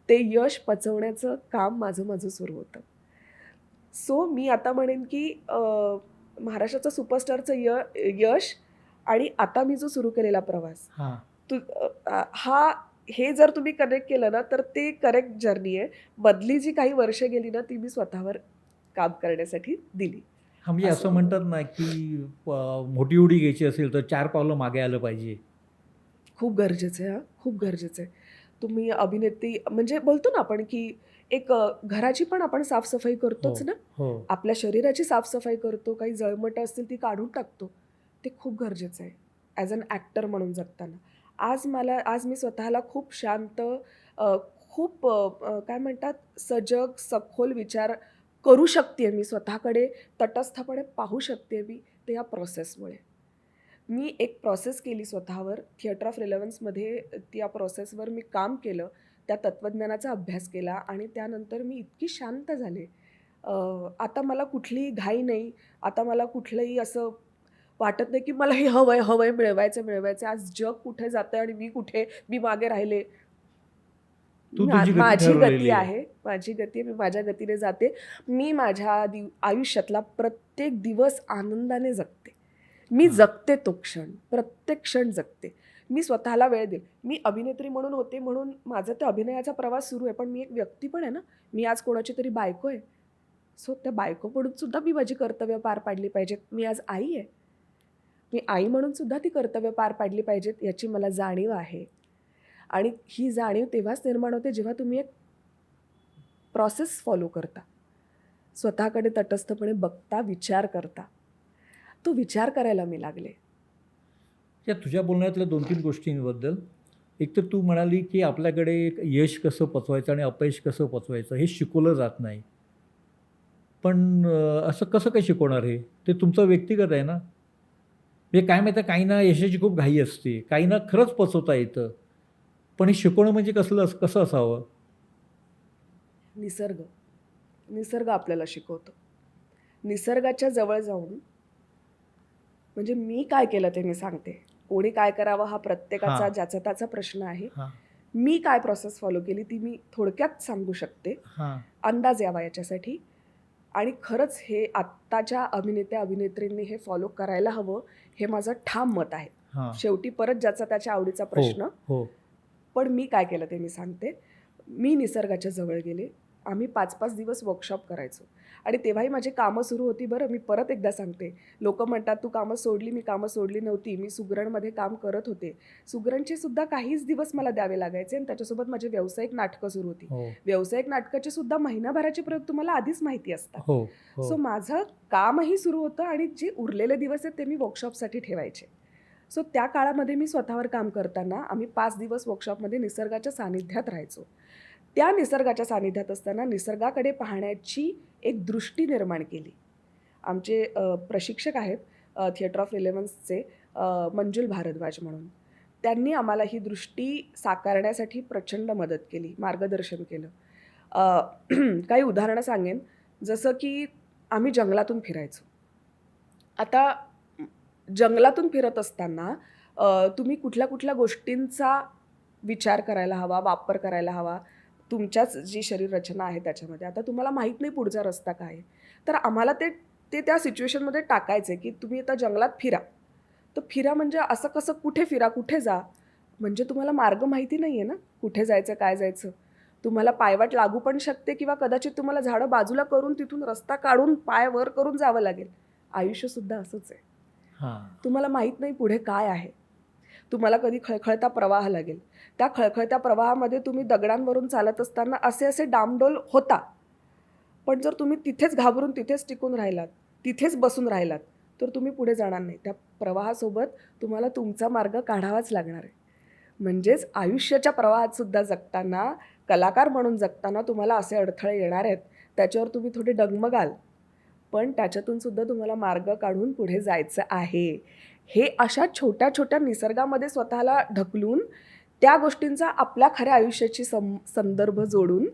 ते यश पचवण्याचं काम माझं सुरू होतं. सो मी आता म्हणेन की महाराष्ट्राचं सुपरस्टारचं यश आणि आता मी जो सुरू केलेला प्रवास, हां. हे जर तुम्ही कनेक्ट केलं ना, तर ते करेक्ट जर्नी आहे. मधली जी काही वर्ष गेली ना, ती मी स्वतःवर काम करण्यासाठी दिली. हां, म्हणजे असं म्हणतात ना, की मोठी उडी घ्यायची असेल तर 4 पावलं मागे आलं पाहिजे. खूप गरजेचं आहे हां, खूप गरजेचं आहे. तुम्ही अभिनेत्री म्हणजे बोलतो ना आपण, की एक घराची पण आपण साफसफाई हो, करतोच ना. हो. आपल्या शरीराची साफसफाई करतो, काही जळमटं असतील ती काढून टाकतो. ते खूप गरजेचं आहे ॲज अन ॲक्टर म्हणून जगताना. आज मी स्वतःला खूप शांत, खूप काय म्हणतात, सजग, सखोल विचार करू शकते मी, स्वतःकडे तटस्थपणे पाहू शकते मी, ते या प्रोसेसमुळे. मी एक प्रोसेस केली स्वतःवर. थिएटर ऑफ रिलेव्हन्समध्ये त्या प्रोसेसवर मी काम केलं. त्या तत्त्वज्ञानाचा अभ्यास केला आणि त्यानंतर मी इतकी शांत झाले. आता मला कुठलीही घाई नाही. आता मला कुठलंही असं वाटत नाही, की मला हे हवंय, मिळवायचं. आज जग कुठे जातंय आणि मी मागे राहिले. तू तुझी गती माझी ठरवलेली गती आहे. आहे. माझी गती आहे. मी माझ्या गतीने जाते. मी माझ्या आयुष्यातला प्रत्येक दिवस आनंदाने जगते. मी हां. जगते तो क्षण. प्रत्येक क्षण जगते. मी स्वतःला वेळ देईल. मी अभिनेत्री म्हणून होते म्हणून माझा त्या अभिनयाचा प्रवास सुरू आहे. पण मी एक व्यक्ती पण आहे ना. मी आज कोणाची तरी बायको आहे. सो त्या बायको म्हणून सुद्धा मी माझी कर्तव्य पार पाडली पाहिजेत. मी आज आई आहे. मी आई म्हणून सुद्धा ती कर्तव्य पार पाडली पाहिजेत, याची मला जाणीव आहे. आणि ही जाणीव तेव्हाच निर्माण होते जेव्हा तुम्ही एक प्रोसेस फॉलो करता. स्वतःकडे तटस्थपणे बघता, विचार करता. तो विचार करायला मी लागले. या तुझ्या बोलण्यातल्या 2-3 गोष्टींबद्दल. एक तर तू म्हणाली, की आपल्याकडे यश कसं पचवायचं आणि अपयश कसं पचवायचं हे शिकवलं जात नाही. पण असं कसं काय शिकवणार हे? ते तुमचं व्यक्तिगत आहे ना. म्हणजे काय माहिती आहे, काहींना यशाची खूप घाई असते, काहींना खरंच पचवता येतं. पण हे शिकवणं म्हणजे कसं असावं? निसर्ग आपल्याला शिकवतो. निसर्गाच्या जवळ जाऊन, म्हणजे मी काय केलं ते मी सांगते. कोणी काय करावं हा प्रत्येकाचा हां. ज्याचा त्याचा प्रश्न आहे. हां, मी काय प्रोसेस फॉलो केली ती मी थोडक्यात सांगू शकते, हां. अंदाज यावा याच्यासाठी. आणि खरंच हे आत्ताच्या अभिनेत्रींनी हे फॉलो करायला हवं, हे माझं ठाम मत आहे. हां. शेवटी परत ज्याचा त्याच्या आवडीचा प्रश्न. हो. पण मी काय केलं ते मी सांगते. मी निसर्गाच्या जवळ गेले. आम्ही 5-5 दिवस वर्कशॉप करायचो आणि तेव्हाही माझी कामं सुरू होती बरं. मी परत एकदा सांगते. लोकं म्हणतात तू कामं सोडली. मी कामं सोडली नव्हती. मी सुगरणमध्ये काम करत होते. सुगरणचे सुद्धा काहीच दिवस मला द्यावे लागायचे आणि त्याच्यासोबत माझी व्यावसायिक नाटकं सुरू होती. हो. व्यावसायिक नाटकाचे सुद्धा महिनाभराचे प्रयोग तुम्हाला आधीच माहिती असतात. हो. सो माझं कामही सुरू होतं आणि जे उरलेले दिवस आहेत ते मी वर्कशॉपसाठी ठेवायचे. सो त्या काळामध्ये मी स्वतःवर काम करताना आम्ही 5 दिवस वर्कशॉपमध्ये निसर्गाच्या सानिध्यात राहायचो. त्या निसर्गाच्या सानिध्यात असताना निसर्गाकडे पाहण्याची एक दृष्टी निर्माण केली. आमचे प्रशिक्षक आहेत थिएटर ऑफ रिलेव्हन्सचे, मंजुल भारद्वाज म्हणून. त्यांनी आम्हाला ही दृष्टी साकारण्यासाठी प्रचंड मदत केली, मार्गदर्शन केलं. काही उदाहरणं सांगेन. जसं की आम्ही जंगलातून फिरायचो. आता जंगलातून फिरत असताना तुम्ही कुठल्या गोष्टींचा विचार करायला हवा, वापर करायला हवा, तुमच्याच जी शरीर रचना आहे त्याच्यामध्ये. आता तुम्हाला माहीत नाही पुढचा रस्ता काय आहे. तर आम्हाला ते त्या सिच्युएशनमध्ये टाकायचे, की तुम्ही आता जंगलात फिरा. तर फिरा म्हणजे असं कसं, कुठे फिरा, कुठे जा? म्हणजे तुम्हाला मार्ग माहिती नाही आहे ना, कुठे जायचं, काय जायचं. तुम्हाला पायवाट लागू पण शकते किंवा कदाचित तुम्हाला झाडं बाजूला करून तिथून रस्ता काढून पाय वर करून जावं लागेल. आयुष्यसुद्धा असंच आहे. तुम्हाला माहीत नाही पुढे काय आहे. तुम्हाला कधी खळखळता प्रवाह लागेल. त्या खळखळत्या प्रवाहामध्ये तुम्ही दगडांवरून चालत असताना असे डामडोल होता. पण जर तुम्ही तिथेच घाबरून तिथेच टिकून राहिलात, तिथेच बसून राहिलात, तर तुम्ही पुढे जाणार नाही. त्या प्रवाहासोबत तुम्हाला तुमचा मार्ग काढावाच लागणार आहे. म्हणजेच आयुष्याच्या प्रवाहात सुद्धा जगताना, कलाकार म्हणून जगताना तुम्हाला असे अडथळे येणार आहेत. त्याच्यावर तुम्ही थोडे डगमगाल, पण त्याच्यातून सुद्धा तुम्हाला मार्ग काढून पुढे जायचं आहे. हे अशा छोट्या छोट्या निसर्गामध्ये स्वतःला ढकलून त्या गोष्टींचा आपल्या खऱ्या आयुष्याची संदर्भ जोडून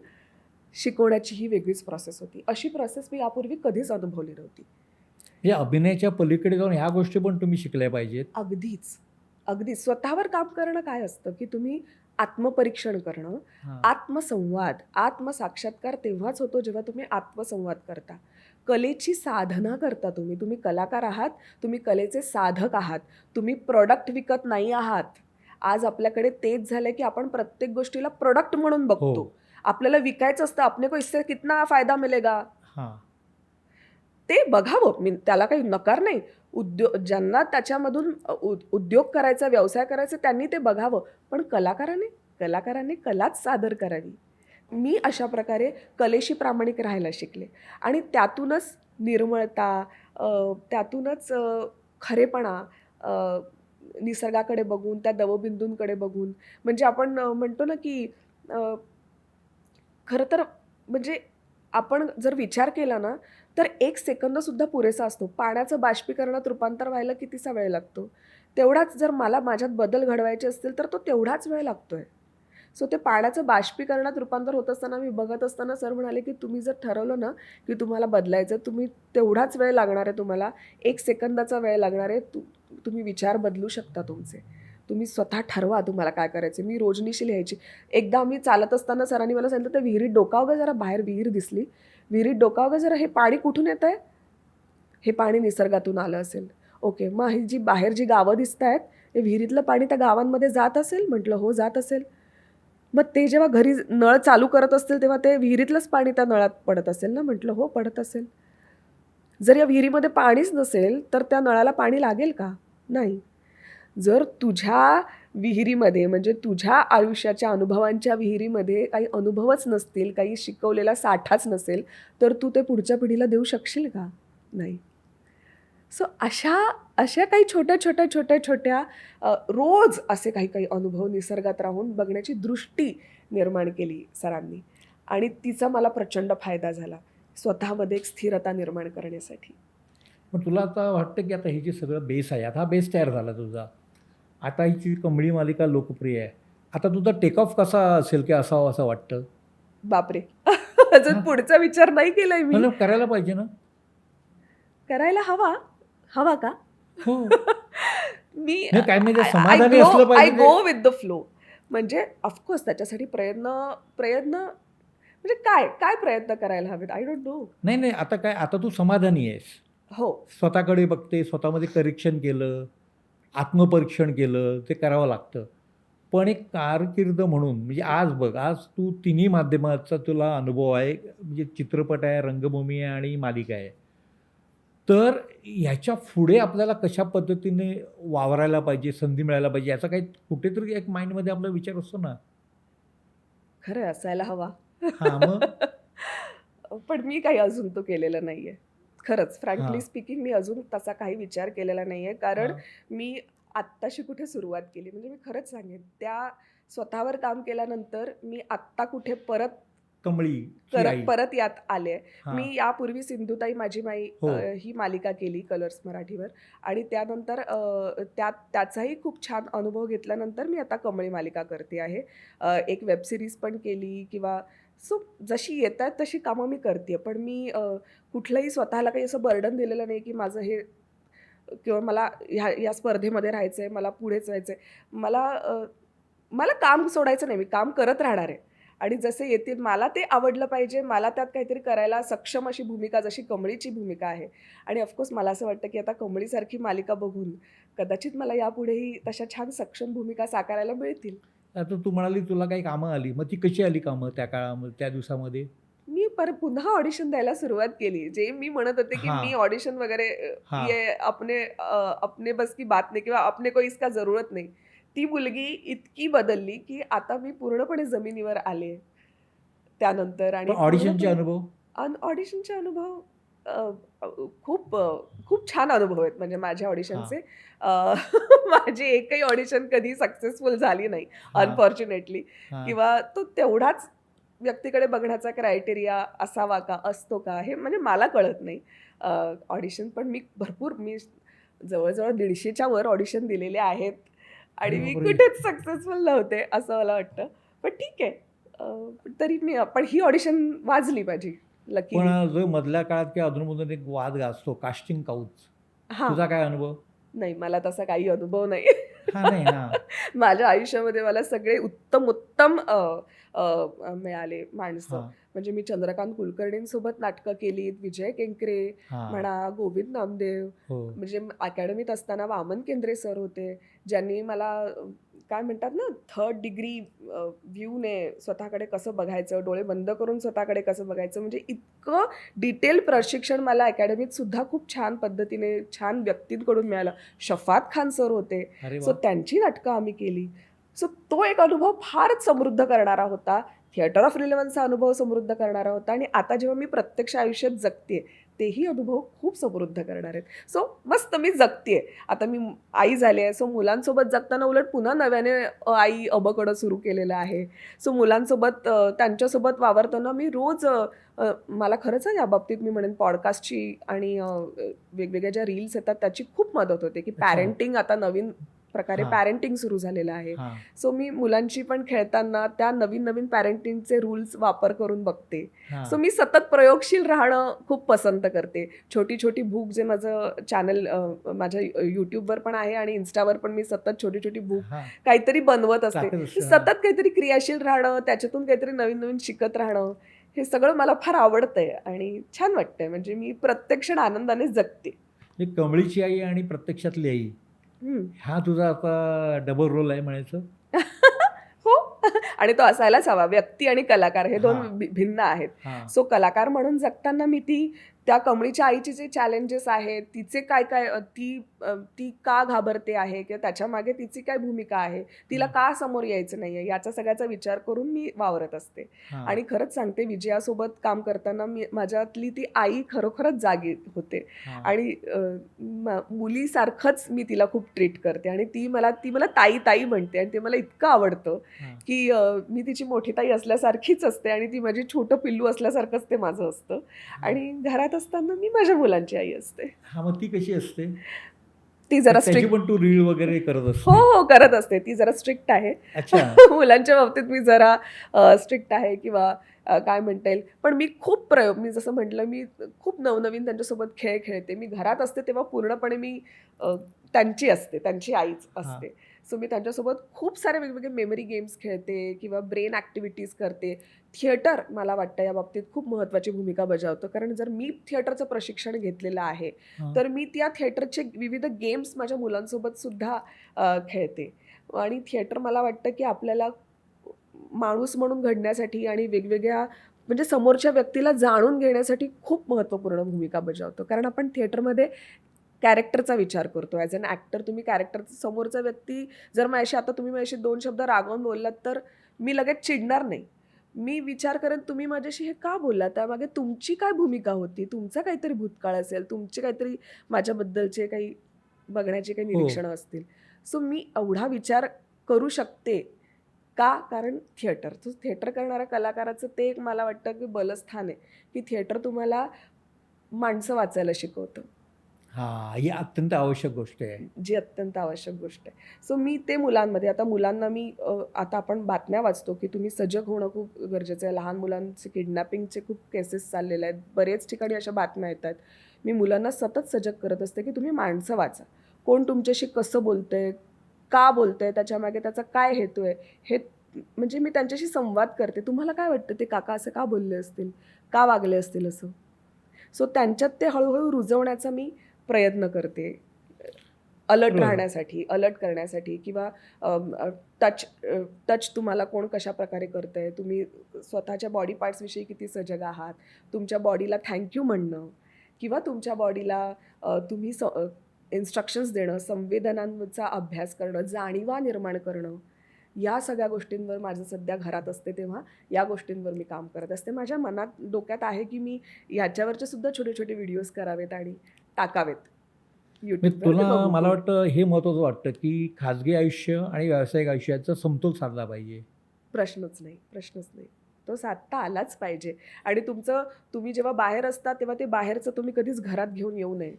शिकवण्याची ही वेगळीच प्रोसेस होती. अशी प्रोसेस मी यापूर्वी कधीच अनुभवली नव्हती. म्हणजे अभिनयाच्या पलीकडे जाऊन ह्या गोष्टी पण तुम्ही शिकल्या पाहिजेत. अगदीच, अगदीच. स्वतःवर काम करणं काय असतं, की तुम्ही आत्मपरीक्षण करणं, हां. आत्मसंवाद, आत्मसाक्षात्कार तेव्हाच होतो जेव्हा तुम्ही आत्मसंवाद करता. कलेची साधना करता तुम्ही. तुम्ही कलाकार आहात, तुम्ही कलेचे साधक आहात. तुम्ही प्रॉडक्ट विकत नाही आहात. आज आपल्याकडे तेच झालंय, की आपण प्रत्येक गोष्टीला प्रॉडक्ट म्हणून बघतो. हो. आपल्याला विकायचं असतं. अपने को इससे कितना फायदा मिलेगा? हां. ते बघावं. मी त्याला काही नकार नाही. ज्यांना त्याच्यामधून उद्योग करायचा, व्यवसाय करायचा त्यांनी ते बघावं. पण कलाकारांनी कलाच सादर करावी. मी अशा प्रकारे कलेशी प्रामाणिक राहायला शिकले आणि त्यातूनच निर्मळता, त्यातूनच खरेपणा, निसर्गाकडे बघून, त्या दवबिंदूंकडे बघून म्हणजे आपण म्हणतो ना, की खरं तर म्हणजे आपण जर विचार केला ना, तर 1 सेकंदसुद्धा पुरेसा असतो. पाण्याचं बाष्पीकरणात रूपांतर व्हायला कितीसा वेळ लागतो? तेवढाच जर मला माझ्यात बदल घडवायचे असतील, तर तो तेवढाच वेळ लागतोय. सो ते पाण्याचं बाष्पीकरणात रूपांतर होत असताना मी बघत असताना सर म्हणाले, की तुम्ही जर ठरवलं ना, की तुम्हाला बदलायचं, तुम्ही तेवढाच वेळ लागणार आहे तुम्हाला. 1 सेकंदाचा वेळ लागणार आहे. तुम्ही विचार बदलू शकता तुमचे. तुम्ही स्वतः ठरवा तुम्हाला काय करायचं. मी रोजनिशी लिहायची. एकदा मी चालत असताना सरांनी मला सांगितलं, "तर विहिरीत डोकावं जरा." बाहेर विहीर दिसली. विहिरीत डोकावं जरा, हे पाणी कुठून येतंय? हे पाणी निसर्गातून आलं असेल. ओके, मग ही जी बाहेर जी गावं दिसतायत, हे विहिरीतलं पाणी त्या गावांमध्ये जात असेल? म्हटलं, "हो, जात असेल." मग ते जेव्हा घरी नळ चालू करत असतील, तेव्हा ते विहिरीतलंच पाणी त्या नळात पडत असेल ना? म्हटलं, "हो, पडत असेल." जर या विहिरीमध्ये पाणीच नसेल, तर त्या नळाला पाणी लागेल का? नाही. जर तुझ्या विहिरीमध्ये म्हणजे तुझ्या आयुष्याच्या अनुभवांच्या विहिरीमध्ये काही अनुभवच नसतील, काही शिकवलेला साठाच नसेल, तर तू ते पुढच्या पिढीला देऊ शकशील का? नाही. सो अशा काही छोट्या रोज असे काही अनुभव निसर्गात राहून बघण्याची दृष्टी निर्माण केली सरांनी आणि तिचा मला प्रचंड फायदा झाला स्वतःमध्ये एक स्थिरता निर्माण करण्यासाठी. पण तुला आता वाटतं की आता हे जे सगळं बेस आहे, आता हा बेस तयार झाला तुझा. आता हिची कमळी मालिका लोकप्रिय आहे. आता तुझा टेक ऑफ कसा असेल की असावा असं वाटतं? बापरे! अजून हां. पुढचा विचार नाही केलाय मी. मतलब करायला पाहिजे ना? करायला हवा. हवा का? हो. मी नाही काय म्हणजे समाधानी असलं आय पाहिजे ते. Go with the flow. म्हणजे ऑफकोर्स त्याच्यासाठी प्रयत्न म्हणजे काय प्रयत्न करायला हवेत? I don't know. नाही, नाही. आता काय आता तू समाधानी आहेस. हो. स्वतःकडे बघते, स्वतःमध्ये परीक्षण केलं, आत्मपरीक्षण केलं, ते करावं लागतं. पण एक कारकीर्द म्हणून म्हणजे आज बघ, आज तू तिन्ही माध्यमाचा तुला अनुभव आहे. म्हणजे चित्रपट आहे, रंगभूमी आहे आणि मालिका आहे. तर ह्याच्या पुढे आपल्याला कशा पद्धतीने वावरायला पाहिजे, संधी मिळायला पाहिजे, याचा काही कुठेतरी एक माइंडमध्ये आपला विचार असतो ना. खरंय असायला हवा. हां, मग? पण मी काही अजून तो केलेला नाहीये. खरंच फ्रँकली हां, स्पीकिंग मी अजून तसा काही विचार केलेला नाहीये. कारण हां. मी आत्ताशी कुठे सुरुवात केली. म्हणजे मी खरंच सांगेन त्या स्वतःवर काम केल्यानंतर मी आत्ता कुठे कमळीची आई. परत यात आले. हां. मी यापूर्वी सिंधुताई माझी माई हो. ही मालिका केली कलर्स मराठीवर आणि त्यानंतर त्याचाही खूप छान अनुभव घेतल्यानंतर मी आता कमळी मालिका करते आहे. एक वेब सीरीज पण केली किंवा सो जशी येतात तशी कामं मी करते पण मी कुठलंही स्वतःला काही असं बर्डन दिलेलं नाही, की माझं हे किंवा मला या स्पर्धेमध्ये राहायचं आहे, मला पुढेच जायचं आहे. मला काम सोडायचं नाही, मी काम करत राहणार आहे. आणि जसे येतील मला ते आवडलं पाहिजे, मला त्यात काहीतरी करायला सक्षम अशी भूमिका जशी कमळीची भूमिका आहे. आणि ऑफकोर्स मला असं वाटतं, की आता कमळीसारखी मालिका बघून कदाचित मला यापुढेही तशा छान सक्षम भूमिका साकारायला मिळतील. आता तू म्हणाली तुला काही कामं आली. मग ती कशी आली कामं त्या काळामध्ये, त्या दिवसामध्ये? मी पुन्हा ऑडिशन द्यायला सुरुवात केली. जे मी म्हणत होते, की हां, मी ऑडिशन वगैरे हां. ये अपने बस की बात नाही किंवा अपने को इसका जरूरत नहीं. ती मुलगी इतकी बदलली, की आता मी पूर्णपणे जमिनीवर आले त्यानंतर आणि पण ऑडिशनचे पूर्णपणे अनुभव? ऑडिशनचे अनुभव अ, अ, खूप छान अनुभव आहेत म्हणजे माझ्या हां, ऑडिशनचे. माझी एकही ऑडिशन कधी सक्सेसफुल झाली नाही हां, अनफॉर्च्युनेटली हां. किंवा तो तेवढाच व्यक्तीकडे बघण्याचा क्रायटेरिया असावा का, असतो का, हे म्हणजे मला कळत नाही. ऑडिशन पण मी जवळ-जवळ 150च्या वर ऑडिशन दिलेले आहेत अरे आणि मी बापरे! कुठेच सक्सेसफुल नव्हते असं मला वाटतं. पण ठीक आहे. तरी मी पण ही ऑडिशन वाजली माझी लकी. पण जो मधल्या काळात किंवा अधूनमधून एक वाद गाजतो कास्टिंग काउच, हां. तुझा काय अनुभव? नाही, मला तसा काही अनुभव नाही. हा नाही हा माझ्या आयुष्यामध्ये मला सगळे उत्तम उत्तम मिळाले माणसं. हा म्हणजे मी चंद्रकांत कुलकर्णींसोबत नाटकं केलीत, विजय केंकरे हा म्हणा, गोविंद नामदेव. हो म्हणजे अकॅडमीत असताना वामन केंद्रे सर होते, ज्यांनी मला काय म्हणतात ना, थर्ड डिग्री व्ह्यूने स्वतःकडे कसं बघायचं, डोळे बंद करून स्वतःकडे कसं बघायचं, म्हणजे इतकं डिटेल प्रशिक्षण मला अकॅडमीत सुद्धा खूप छान पद्धतीने छान व्यक्तींकडून मिळालं. शफात खान सर होते, अरे सो वा त्यांची नाटकं आम्ही केली. सो तो एक अनुभव फारच समृद्ध करणारा होता. थिएटर ऑफ रिलेव्हन्सचा अनुभव समृद्ध करणारा होता आणि आता जेव्हा मी प्रत्यक्ष आयुष्यात जगते तेही अनुभव खूप समृद्ध करणार आहेत. सो मस्त मी जगते. आता मी आई झाली आहे, सो मुलांसोबत जगताना उलट पुन्हा नव्याने आई अबकडं सुरू केलेलं आहे. सो मुलांसोबत त्यांच्यासोबत वावरताना मी रोज मला खरंच आहे याबाबतीत मी म्हणेन पॉडकास्टची आणि वेगवेगळ्या ज्या रील्स येतात त्याची खूप मदत होते, की अच्छा. पॅरेंटिंग आता नवीन प्रकारे हां. पॅरेंटिंग सुरू झालेलं आहे. हा सो मी मुलांची पण खेळताना त्या नवीन नवीन पॅरेंटिंगचे रूल्स वापर करून बघते. हा सो मी सतत प्रयोगशील राहणं खूप पसंत करते. छोटी छोटी भूक जे माझं चॅनल माझ्या यूट्यूबवर पण आहे आणि इन्स्टावर पण मी सतत छोटी छोटी भूक हा काहीतरी बनवत असते. टाकत असते, सतत काहीतरी क्रियाशील राहणं, त्याच्यातून काहीतरी नवीन नवीन शिकत राहणं, हे सगळं मला फार आवडतंय आणि छान वाटतंय. म्हणजे मी प्रत्येक क्षण आनंदाने जगते. एक कमळीची आई आणि प्रत्यक्षातली आई, हम्म. हा तुझा आता डबल रोल आहे म्हणायचं. हो. आणि तो असायलाच हवा. व्यक्ती आणि कलाकार हे दोन हां. भिन्न आहेत. हा सो कलाकार म्हणून जगताना मी त्या कमळीच्या आईचे जे चॅलेंजेस आहेत, तिचे काय काय ती का घाबरते आहे किंवा त्याच्या मागे तिची काय भूमिका आहे, तिला का समोर यायचं नाहीये, याचा सगळ्याचा विचार करून मी वावरत असते. हा आणि खरंच सांगते, विजयासोबत काम करताना माझ्यातली ती आई खरोखरच जागी होते हा आणि मुलीसारखंच मी तिला खूप ट्रीट करते आणि ती मला ताई ताई म्हणते आणि ते मला इतकं आवडतं हा. की मी तिची मोठी ताई असल्यासारखीच असते आणि ती माझी छोटं पिल्लू असल्यासारखंच ते माझं असतं. आणि घरात असताना मी माझ्या मुलांची आई असते. हा मग ती कशी असते? ती जरा त्याची स्ट्रिक्ट पण तू रील वगैरे करत हो असते? हो करत असते. ती जरा स्ट्रिक्ट आहे. अच्छा. मुलांच्या बाबतीत मी जरा स्ट्रिक्ट आहे किंवा काय म्हणता येईल. पण मी खूप प्रयोग, मी जसं म्हटलं, मी खूप नवनवीन त्यांच्यासोबत खेळ खेळते. मी घरात असते तेव्हा पूर्णपणे मी त्यांची असते, त्यांची आईच असते. सो मी त्यांच्यासोबत खूप सारे वेगवेगळे मेमरी गेम्स खेळते किंवा ब्रेन ॲक्टिव्हिटीज करते. थिएटर मला वाटतं या बाबतीत खूप महत्त्वाची भूमिका बजावतं. कारण जर मी थिएटरचं प्रशिक्षण घेतलेलं आहे, हा. तर मी त्या थिएटरचे विविध गेम्स माझ्या मुलांसोबत सुद्धा खेळते. आणि थिएटर मला वाटतं की आपल्याला माणूस म्हणून घडण्यासाठी आणि वेगवेगळ्या म्हणजे समोरच्या व्यक्तीला जाणून घेण्यासाठी खूप महत्त्वपूर्ण भूमिका बजावतो. कारण आपण थिएटरमध्ये कॅरेक्टरचा विचार करतो. ॲज अन ॲक्टर तुम्ही कॅरेक्टरचा, समोरचा व्यक्ती जर माझ्याशी आता तुम्ही माझ्याशी 2 शब्द रागावून बोललात तर मी लगेच चिडणार नाही. मी विचार करेन तुम्ही माझ्याशी हे का बोललात? त्यामागे तुमची काय भूमिका होती? तुमचा काहीतरी भूतकाळ असेल, तुमचे काहीतरी माझ्याबद्दलचे काही बघण्याची काही हो. निरीक्षणं असतील. सो मी एवढा विचार करू शकते. का? कारण थिएटर. तो थिएटर करणाऱ्या कलाकाराचं ते एक मला वाटतं की बलस्थान आहे, की थिएटर तुम्हाला माणसं वाचायला शिकवतं. हा ही अत्यंत आवश्यक गोष्ट आहे. जी अत्यंत आवश्यक गोष्ट आहे. सो मी ते मुलांमध्ये, आता मुलांना मी आता आपण बातम्या वाचतो की तुम्ही सजग होणं खूप गरजेचं आहे. लहान मुलांचे किडनॅपिंगचे खूप केसेस चाललेले आहेत. बरेच ठिकाणी अशा बातम्या येतात. मी मुलांना सतत सजग करत असते की तुम्ही माणसं वाचा. कोण तुमच्याशी कसं बोलतंय, का बोलतंय, त्याच्यामागे त्याचा काय हेतू आहे, हे म्हणजे मी त्यांच्याशी संवाद करते. तुम्हाला काय वाटतं ते काका असं का बोलले असतील, का वागले असतील असं? सो त्यांच्यात ते हळूहळू रुजवण्याचा मी प्रयत्न करते. अलर्ट बरोबर. राहण्यासाठी, अलर्ट करण्यासाठी किंवा टच तुम्हाला कोण कशा प्रकारे करतंय, तुम्ही स्वतःच्या बॉडी पार्ट्सविषयी किती सजग आहात, तुमच्या बॉडीला थँक्यू म्हणणं किंवा तुमच्या बॉडीला तुम्ही इन्स्ट्रक्शन्स देणं, संवेदनांचा अभ्यास करणं, जाणीवा निर्माण करणं, या सगळ्या गोष्टींवर माझं सध्या घरात असते तेव्हा या गोष्टींवर मी काम करत असते. माझ्या मनात डोक्यात आहे की मी ह्याच्यावरचे सुद्धा छोटे छोटे व्हिडिओज करावेत आणि टाकावेत यूट्यूबवर. तुला मला वाटतं हे महत्त्वाचं वाटतं की खाजगी आयुष्य आणि व्यावसायिक आयुष्याचा समतोल साधला पाहिजे. प्रश्नच नाही. तो साधता आलाच पाहिजे. आणि तुम्ही जेव्हा बाहेर असता तेव्हा ते बाहेरचं तुम्ही कधीच घरात घेऊन येऊ नये,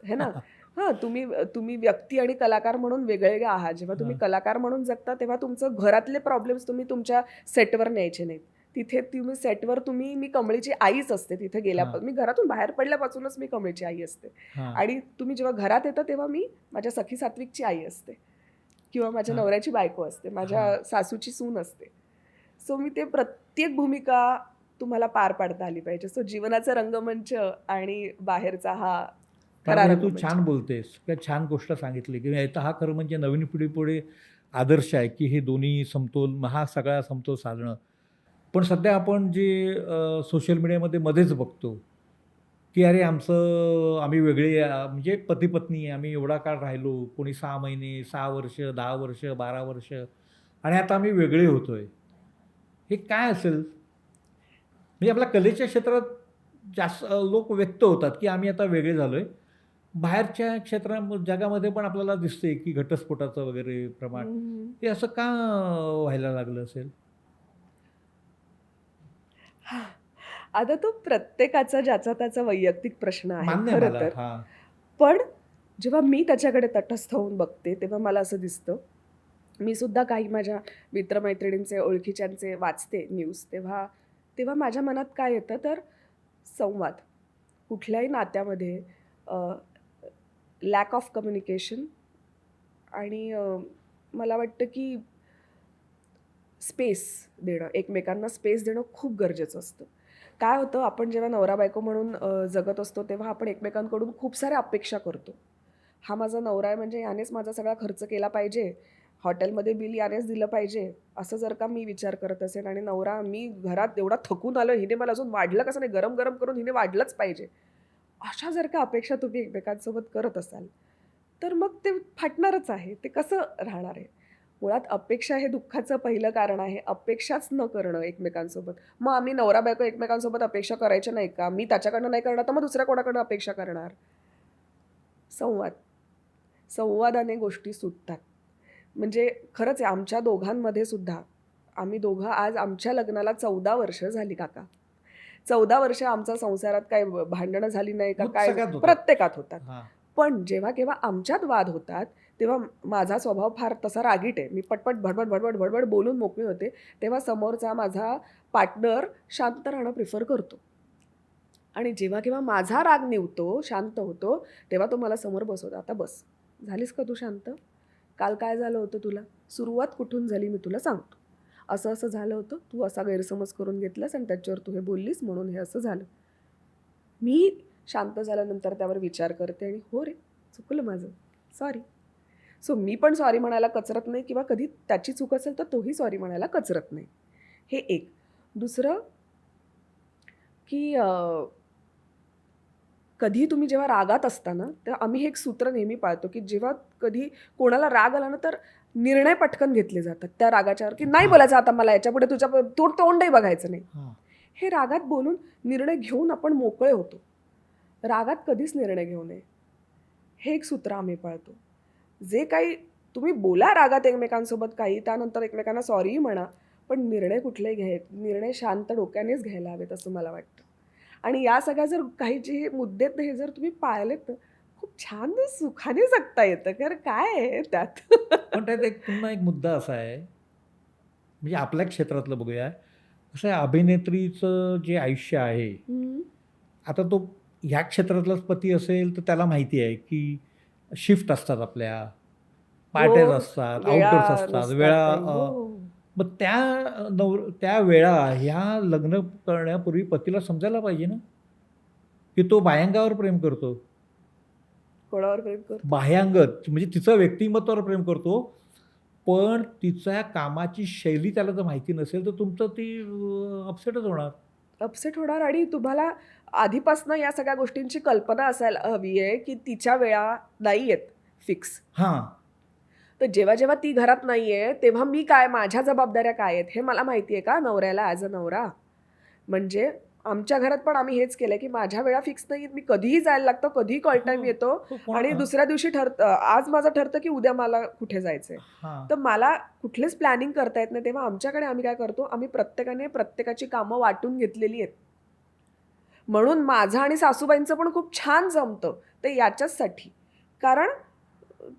है ना? हां, तुम्ही तुम्ही व्यक्ती आणि कलाकार म्हणून वेगळे आहात. जेव्हा तुम्ही हां. कलाकार म्हणून जगता, तेव्हा तुमचं घरातले प्रॉब्लेम्स तुम्ही तुमच्या सेटवर न्यायचे नाहीत. तिथे तुम्ही सेटवर मी कमळीची आईच असते तिथे हां, मी घरातून बाहेर पडल्यापासूनच मी कमळीची आई असते. हां, आणि तुम्ही जेव्हा घरात येता, तेव्हा मी माझ्या सखी सात्विकची आई असते किंवा माझ्या हां, नवऱ्याची बायको असते, माझ्या हां. सासूची सून असते. सो मी ते प्रत्येक भूमिका तुम्हाला पार पाडता आली पाहिजे. सो जीवनाचा रंगमंच आणि बाहेरचा हा फार खरा म्हणजे तू रंगमंच. छान बोलतेस. काय छान गोष्ट सांगितली, की आता हा खरं म्हणजे नवीन पिढीपुढे आदर्श आहे, की हे दोन्ही समतोल हा सगळा समतोल साधणं. पण सध्या आपण जे सोशल मीडियामध्ये मध्येच बघतो, की अरे आम्ही वेगळे म्हणजे पती-पत्नी आम्ही एवढा काळ राहिलो. कोणी 6 महिने, 6 वर्ष, 10 वर्ष, 12 वर्ष आणि आता आम्ही वेगळे होतोय. हे काय असेल? म्हणजे आपल्या कलेच्या क्षेत्रात जास्त लोक व्यक्त होतात, की आम्ही आता वेगळे झालोय. बाहेरच्या जगामध्ये पण आपल्याला दिसतंय, की घटस्फोटाचं वगैरे प्रमाण. हम्म. हे असं का व्हायला लागलं असेल? आता तो प्रत्येकाचा ज्याचा त्याचा वैयक्तिक प्रश्न आहे मान्य आहे खरं मला. तर. हां. पण जेव्हा मी त्याच्याकडे तटस्थ होऊन बघते, तेव्हा मला असं दिसतं, मी सुद्धा काही माझ्या मित्रमैत्रिणींचे, ओळखीच्यांचे वाचते न्यूज, तेव्हा तेव्हा माझ्या मनात काय येतं तर संवाद. कुठल्याही नात्यामध्ये लॅक ऑफ कम्युनिकेशन आणि मला वाटतं की स्पेस देणं, एकमेकांना स्पेस देणं खूप गरजेचं असतं. काय होतं, आपण जेव्हा नवरा बायको म्हणून जगत असतो, तेव्हा आपण एकमेकांकडून खूप साऱ्या अपेक्षा करतो. हा माझा नवरा आहे म्हणजे यानेच माझा सगळा खर्च केला पाहिजे, हॉटेलमध्ये बिल यानेच दिलं पाहिजे, असं जर का मी विचार करत असेल आणि नवरा मी घरात एवढा थकून आलो, हिने मला अजून वाढलं कसं नाही, गरम गरम करून हिने वाढलंच पाहिजे, अशा जर का अपेक्षा तुम्ही एकमेकांसोबत करत असाल, तर मग ते फाटणारच आहे. ते कसं राहणार आहे? मुळात अपेक्षा हे दुःखाचं पहिलं कारण आहे. अपेक्षाच न करणं एकमेकांसोबत. मग आम्ही नवरा-बायको एकमेकांसोबत अपेक्षा करायच्या नाही का? मी त्याच्याकडनं नाही करणार, तर मग दुसऱ्या कोणाकडनं अपेक्षा करणार? संवाद. संवादाने गोष्टी सुटतात. म्हणजे खरंच आहे, आमच्या दोघांमध्ये सुद्धा आम्ही दोघं आज आमच्या लग्नाला 14 वर्ष झाली काका. 14 वर्ष आमच्या संसारात काही भांडणं झाली नाही का मग काय सगळ्यात होतात. प्रत्येकात होतात. हां. पण जेव्हा केव्हा आमच्यात वाद होतात, तेव्हा माझा स्वभाव फार तसा रागीट आहे. मी पटपट, भडबड, भडबड, भडबड बोलून मोकळी होते. तेव्हा समोरचा माझा पार्टनर शांत राहणं प्रिफर करतो. आणि जेव्हा केव्हा माझा राग निवतो, शांत होतो, तेव्हा तो मला समोर बसवतो. "आता बस. झालीस का तू शांत? काल काय झालं होतं तुला? सुरुवात कुठून झाली मी तुला सांगतो. असं-असं झालं होतं. तू असा गैरसमज करून घेतलास आणि त्याच्यावर तू हे बोललीस म्हणून हे असं झालं." मी शांत झाल्यानंतर त्यावर विचार करते आणि "हो रे, चुकलं माझं. सॉरी." सो मी पण सॉरी म्हणायला कचरत नाही किंवा कधी त्याची चूक असेल तर तोही सॉरी म्हणायला कचरत नाही. हे एक. दुसरं की कधी तुम्ही जेव्हा रागात असता ना, तर आम्ही हे एक सूत्र नेहमी पाळतो, की जेव्हा कधी कोणाला राग आला ना, तर निर्णय पटकन घेतले जातात त्या रागाच्यावर, की नाही हां, बोलायचं आता मला याच्यापुढे तुझ्या तोंडही बघायचं नाही. हां. हे रागात बोलून निर्णय घेऊन आपण मोकळे होतो. रागात कधीच निर्णय घेऊ नये. हे एक सूत्र आम्ही पाळतो. जे काही तुम्ही बोला रागात एकमेकांसोबत काही, त्यानंतर एकमेकांना सॉरीही म्हणा, पण निर्णय कुठलेही निर्णय शांत डोक्यानेच घ्यायला हवेत असं मला वाटतं. आणि या सगळ्या जर काही जे मुद्दे आहेत ना, हे जर तुम्ही पाळलेत ना, खूप छान सुखाने जगता येतं. कारण काय आहे त्यात? पण त्यात एक पुन्हा एक मुद्दा असा आहे, म्हणजे आपल्या क्षेत्रातलं बघूया. कसं आहे अभिनेत्रीचं जे आयुष्य आहे, हं. आता तो ह्या क्षेत्रातलाच पती असेल, तर त्याला माहिती आहे, की शिफ्ट असतात आपल्या, हो, पार्ट्याज असतात, वेळा आउटडोर्स असतात, नसतात वेळा काही. हो. मग त्या वेळा ह्या लग्न करण्यापूर्वी पतीला समजायला पाहिजे ना, की तो बाह्यांगावर प्रेम करतो. कोणावर प्रेम करतो? बाह्यांगत म्हणजे तिचं व्यक्तिमत्त्वावर प्रेम करतो, पण तिच्या कामाची शैली त्याला जर माहिती नसेल, तर तुमचं ती अपसेटच होणार. अपसेट होणार आणि तुम्हाला आधीपासून या सगळ्या गोष्टींची कल्पना असायला हवी आहे, की तिच्या वेळा नाही आहेत फिक्स. हां. तर जेव्हा-जेव्हा ती घरात नाहीये, तेव्हा मी काय, माझ्या जबाबदाऱ्या काय आहेत, हे मला माहिती आहे का नवऱ्याला ॲज अ नवरा. म्हणजे आमच्या घरात पण आम्ही हेच केलंय, की माझ्या वेळा फिक्स नाहीयेत. मी कधीही जायला लागतं, कधीही कॉल हो, टाईम येतो हो. आणि दुसऱ्या दिवशी ठरतं, आज माझं ठरतं, की उद्या मला कुठे जायचंय. हां. तर मला कुठलेच प्लॅनिंग करता येत नाही. तेव्हा आमच्याकडे आम्ही काय करतो, आम्ही प्रत्येकाने प्रत्येकाची कामं वाटून घेतलेली आहेत. म्हणून माझं आणि सासूबाईंचं पण खूप छान जमतं. ते याच्याचसाठी, कारण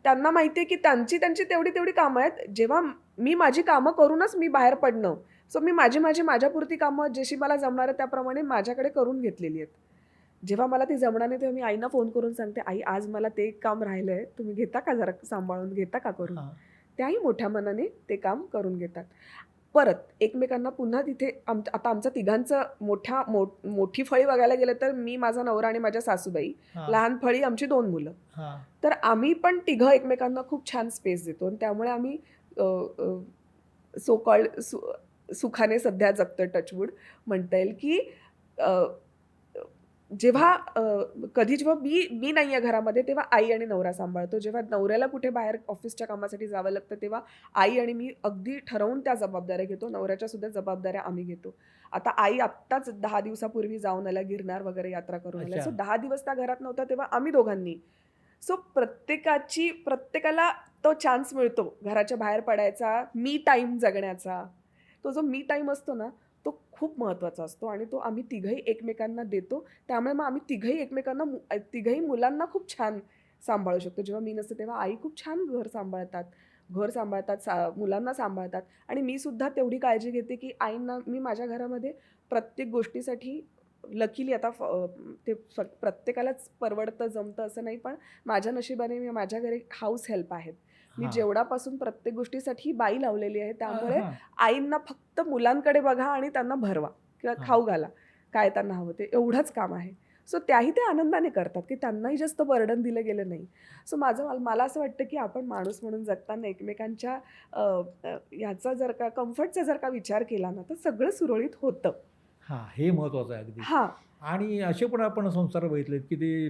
त्यांना माहिती आहे की त्यांची तेवढी कामं आहेत. जेव्हा मी माझी कामं करूनच मी बाहेर पडणं, सो मी माझ्यापुरती कामं जशी मला जमणार आहे त्याप्रमाणे माझ्याकडे करून घेतलेली आहेत. जेव्हा मला ती जमणार नाही तेव्हा मी आईना फोन करून सांगते, आई आज मला ते एक काम राहिलंय, तुम्ही घेता का जरा सांभाळून, घेता का करून? हां. त्याही मोठ्या मनाने ते काम करून घेतात. परत एकमेकांना पुन्हा तिथे आता आमच्या तिघांचं मोठी फळी बघायला गेलं तर मी, माझा नवरा आणि माझ्या सासूबाई, हां. लहान फळी आमची 2 मुलं. हां. तर आम्ही पण तिघं एकमेकांना खूप छान स्पेस देतो आणि त्यामुळे आम्ही सो कॉल्ड सुखाने सध्या जगतोय, टचवूड म्हणता येईल, की जेव्हा मी नाही आहे घरामध्ये तेव्हा आई आणि नवरा सांभाळतो. जेव्हा नवऱ्याला कुठे बाहेर ऑफिसच्या कामासाठी जावं लागतं तेव्हा आई आणि मी अगदी ठरवून त्या जबाबदाऱ्या घेतो. नवऱ्याच्या सुद्धा जबाबदाऱ्या आम्ही घेतो. आता आई आत्ताच 10 दिवसापूर्वी जाऊन आल्या, गिरनार वगैरे यात्रा करून आल्या. अच्छा. सो 10 दिवस त्या घरात नव्हता तेव्हा आम्ही दोघांनी. सो प्रत्येकाला तो चान्स मिळतो घराच्या बाहेर पडायचा, मी टाईम जगण्याचा. तो जो मी टाईम असतो ना, तो खूप महत्त्वाचा असतो आणि तो आम्ही तिघंही एकमेकांना देतो. त्यामुळे मग आम्ही तिघंही मुलांना खूप छान सांभाळू शकतो. जेव्हा मी नसते तेव्हा आई खूप छान घर सांभाळतात, मुलांना सांभाळतात आणि मी सुद्धा तेवढी काळजी घेते, की आईंना मी माझ्या घरामध्ये प्रत्येक गोष्टीसाठी लकीली आता प्रत्येकालाच परवडतं, जमतं असं नाही, पण माझ्या नशिबाने माझ्या घरी हाऊस हेल्प आहेत. मी हां. जेवणापासून प्रत्येक गोष्टीसाठी बाई लावलेली आहे. त्यामुळे हां. आईंना फक्त मुलांकडे बघा आणि त्यांना भरवा किंवा हां. खाऊ घाला, काय त्यांना हवं ते, एवढंच काम आहे. सो त्याही ते आनंदाने करतात, की त्यांनाही जास्त बर्डन दिलं गेलं नाही. सो मला असं वाटतं, की आपण माणूस म्हणून जगताना एकमेकांच्या ह्याचा जर का कम्फर्टचा जर का विचार केला ना, तर सगळं सुरळीत होतं. हां, हे महत्त्वाचं आहे अगदी. हां. आणि असे पण आपण संसार बघितलेत, की ते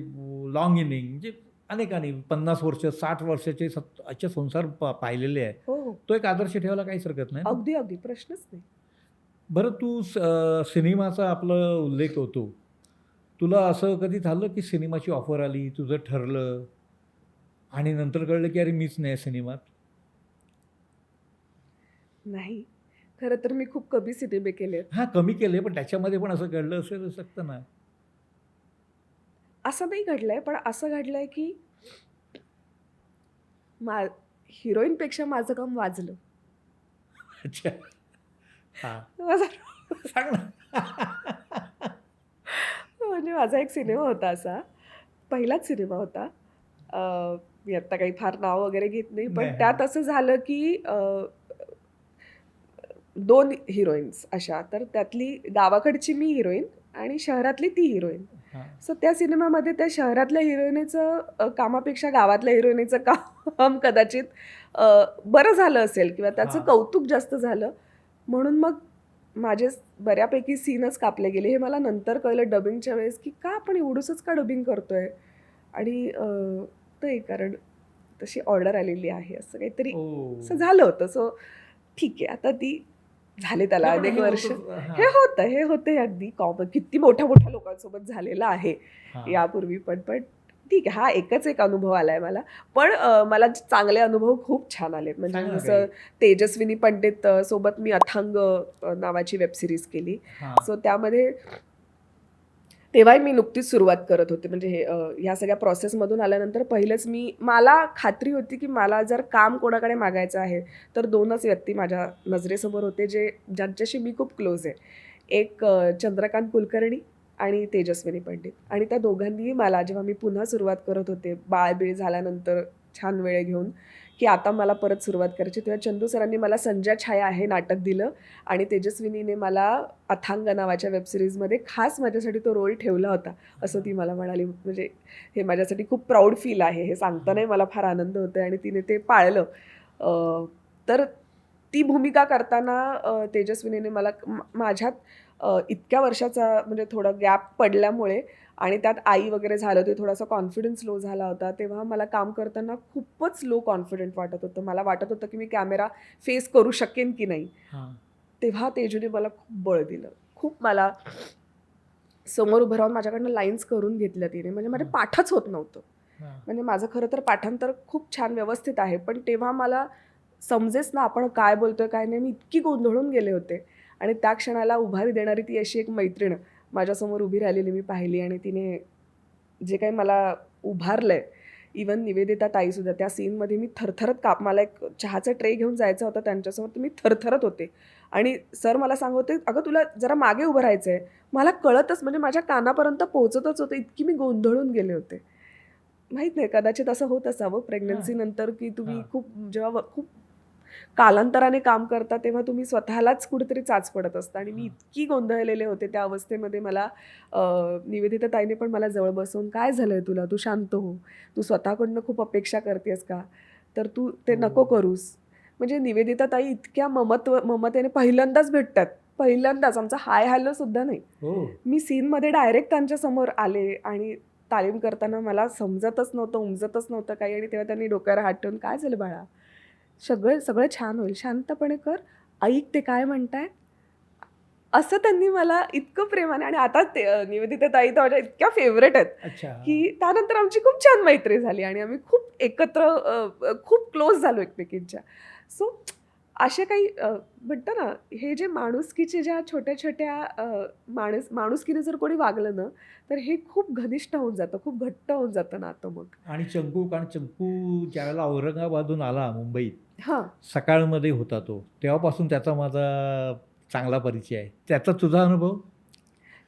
लाँग इनिंग म्हणजे अनेकांनी 50 वर्ष, 60 वर्षाचे असे संसार पाहिलेले आहेत. हो, हो. तो एक आदर्श ठेवायला काहीच हरकत नाही ना. अगदी प्रश्नच नाही. बरं तू सिनेमाचा आपला उल्लेख होतो. तुला असं कधी झालं, की सिनेमाची ऑफर आली, तुझं ठरलं आणि नंतर कळलं, की अरे मीच नाही सिनेमात? नाही. खरं तर मी खूप कमी सिनेमे केलेत. हां, कमी केले पण त्याच्यामध्ये पण असं घडलं असेल शकतं ना? असं नाही घडलंय, पण असं घडलंय, की मा हिरोईनपेक्षा माझं काम वाजलं. अच्छा. हां. माझा सांग ना. म्हणजे माझा एक सिनेमा होता असा, पहिलाच सिनेमा होता. मी आत्ता काही फार नाव वगैरे घेत नाही, पण नाही. त्यात असं झालं, की 2 हिरोईन्स अशा. तर त्यातली गावाकडची मी हिरोईन आणि शहरातली ती हिरोईन. हां. सो त्या सिनेमामध्ये त्या शहरातल्या हिरोईनीचं कामापेक्षा गावातल्या हिरोईनीचं काम कदाचित बरं झालं असेल किंवा त्याचं हां. कौतुक जास्त झालं. म्हणून मग माझे बऱ्यापैकी सीनच कापले गेले. हे मला नंतर कळलं डबिंगच्या वेळेस, की का आपण एवढंसंच का डबिंग करतोय? आणि नाही, कारण तशी ऑर्डर आलेली आहे असं काहीतरी असं ओह! झालं होतं. सो ठीक आहे, आता ती झाले त्याला नाही पण अनेक हे वर्ष. होतंच. हे हां. होतं हे अगदी कॉमन. किती मोठ्या लोकांसोबत झालेलं आहे हां. यापूर्वी पण. पण ठीक आहे, हा एकच एक अनुभव आलाय मला. पण मला चांगले अनुभव खूप छान आलेत. म्हणजे सांग ना जसं काही? तेजस्विनी पंडित सोबत मी अथांग नावाची वेब सिरीज केली. हां. सो त्यामध्ये तेव्हाही मी नुकतीच सुरुवात करत होते. म्हणजे ह्या सगळ्या प्रोसेसमधून आल्यानंतर पहिलंच मला खात्री होती, की मला जर काम कोणाकडे मागायचं आहे, तर 2च व्यक्ती माझ्या नजरेसमोर होते, ज्यांच्याशी मी खूप क्लोज आहे. एक चंद्रकांत कुलकर्णी आणि तेजस्विनी पंडित. आणि त्या दोघांनीही मला जेव्हा मी पुन्हा सुरुवात करत होते, बाळ-बीळ झाल्यानंतर छान वेळ घेऊन, की आता मला परत सुरुवात करायची, तेव्हा चंदू सरांनी मला संजय छाया हे नाटक दिलं आणि तेजस्विनीने मला अथांग नावाच्या वेब सिरीजमध्ये खास माझ्यासाठी तो रोल ठेवला होता, असं ती मला म्हणाली. म्हणजे हे माझ्यासाठी खूप प्राऊड फील आहे. हे सांगतानाही मला फार आनंद होतोय आणि तिने ते पाळलं. तर ती भूमिका करताना तेजस्विनीने मला माझ्यात इतक्या वर्षाचा म्हणजे थोडं गॅप पडल्यामुळे आणि त्यात आई वगैरे झालं होते, थोडासा कॉन्फिडन्स लो झाला होता. तेव्हा मला काम करताना खूपच लो कॉन्फिडंट वाटत होतं. मला वाटत होतं, की मी कॅमेरा फेस करू शकेन की नाही. हां. तेव्हा तेजूने मला खूप बळ दिलं. खूप मला समोर उभं राहून माझ्याकडनं लाईन्स करून घेतल्या तिने. म्हणजे माझे हां. पाठच होत नव्हतं. हां. म्हणजे माझं खरं तर पाठांतर खूप छान व्यवस्थित आहे. पण तेव्हा मला समजेच ना आपण काय बोलतोय काय नाही. मी इतकी गोंधळून गेले होते आणि त्या क्षणाला उभारी देणारी ती अशी एक मैत्रीण माझ्यासमोर उभी राहिलेली मी पाहिली आणि तिने जे काही मला उभारलंय इवन निवेदिता ताईसुद्धा त्या सीनमध्ये मी थरथरत मला एक चहाचा ट्रे घेऊन जायचा होता त्यांच्यासमोर, तर मी थरथरत होते. आणि सर मला सांगत होते, "अगं तुला जरा मागे उभं राहायचं आहे." मला कळतच म्हणजे माझ्या कानापर्यंत पोहोचतच होतं, इतकी मी गोंधळून गेले होते. माहीत नाही, कदाचित असं होत असावं प्रेग्नन्सीनंतर, की तुम्ही हां. खूप जेव्हा खूप कालांतराने काम करता तेव्हा तुम्ही स्वतःलाच कुठेतरी चाच पडत असता. आणि मी हां. इतकी गोंधळलेले होते त्या अवस्थेमध्ये. मला निवेदिता ताईने पण मला जवळ बसवून, "काय झालंय तुला? तू शांत हो. तू स्वतःकडनं खूप अपेक्षा करतेस का? तर तू ते नको हो. करूस." म्हणजे निवेदिता ताई इतक्या ममतेने पहिल्यांदाच भेटतात. पहिल्यांदाच, आमचा हाय हॅलो सुद्धा नाही. हो. मी सीनमध्ये डायरेक्ट त्यांच्यासमोर आले आणि तालीम करताना मला समजतच नव्हतं, उमजतच नव्हतं काही. आणि तेव्हा त्यांनी डोक्यावर हात ठेवून, "काय झालं बाळा? सगळं सगळं छान होईल. शांतपणे कर. ऐक ते काय म्हणतायत." असं त्यांनी मला इतकं प्रेमाने. आणि आता ते निवेदिता ताई तर माझ्या इतक्या फेव्हरेट आहेत, अच्छा. की त्यानंतर आमची खूप छान मैत्री झाली आणि आम्ही खूप एकत्र खूप क्लोज झालो एकमेकींच्या. सो असे काही म्हणतं ना, हे जे माणुसकीचे ज्या छोट्या-छोट्या माणुसकीने जर कोणी वागलं ना, तर हे खूप घनिष्ठ होऊन जातं, खूप घट्ट होऊन जातं नातं मग. आणि कारण चंकू ज्यावेळेला औरंगाबादहून आला मुंबईत, हां. सकाळमध्ये होता तो. तेव्हापासून त्याचा माझा चांगला परिचय आहे. त्याचा तुझा अनुभव?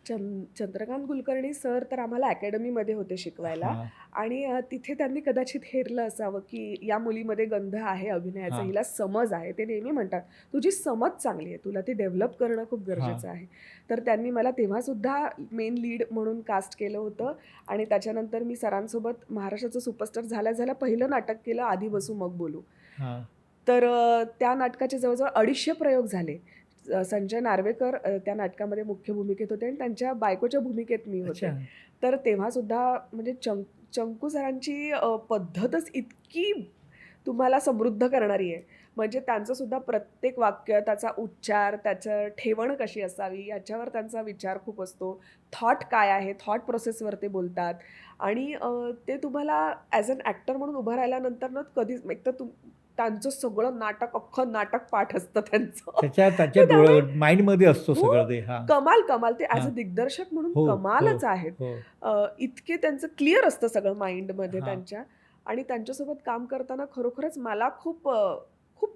चंद्रकांत कुलकर्णी सर तर आम्हाला अकॅडमीमध्ये होते शिकवायला. हां. आणि तिथे त्यांनी कदाचित हेरलं असावं, की या मुलीमध्ये गंध आहे अभिनयाचा, हां. हिला समज आहे. ते नेहमी म्हणतात, "तुझी समज चांगली आहे, तुला ती डेव्हलप करणं खूप हां. गरजेचं आहे." तर त्यांनी मला तेव्हासुद्धा मेन लीड म्हणून कास्ट केलं होतं. आणि त्याच्यानंतर मी सरांसोबत महाराष्ट्राचं सुपरस्टार झाल्या पहिलं नाटक केलं, "आधी बसू मग बोलू." हां. तर त्या नाटकाचे जवळजवळ 250 प्रयोग झाले. संजय नार्वेकर त्या नाटकामध्ये मुख्य भूमिकेत होते आणि त्यांच्या बायकोच्या भूमिकेत मी होते. अच्छा. तर तेव्हासुद्धा म्हणजे चंकू सरांची पद्धतच इतकी तुम्हाला समृद्ध करणारी आहे. म्हणजे त्यांचंसुद्धा प्रत्येक वाक्य, त्याचा उच्चार, त्याचं ठेवण कशी असावी याच्यावर त्यांचा विचार खूप असतो. थॉट काय आहे, थॉट प्रोसेसवर ते बोलतात. आणि ते तुम्हाला ॲज अन ॲक्टर म्हणून उभं राहिल्यानंतर ना कधीच एकतर त्यांचं सगळं नाटक, अख्खं नाटक पाठ असतं त्यांचं. त्याच्या तर त्यामुळे माइंडमध्ये असतो हो, सगळं ते. हां. कमाल. ते ॲज हां. अ दिग्दर्शक म्हणून हो, हो, कमालच आहेत. हो. इतके त्यांचं क्लिअर असतं सगळं माइंडमध्ये हां. त्यांच्या. आणि त्यांच्यासोबत काम करताना खरोखरच मला खूप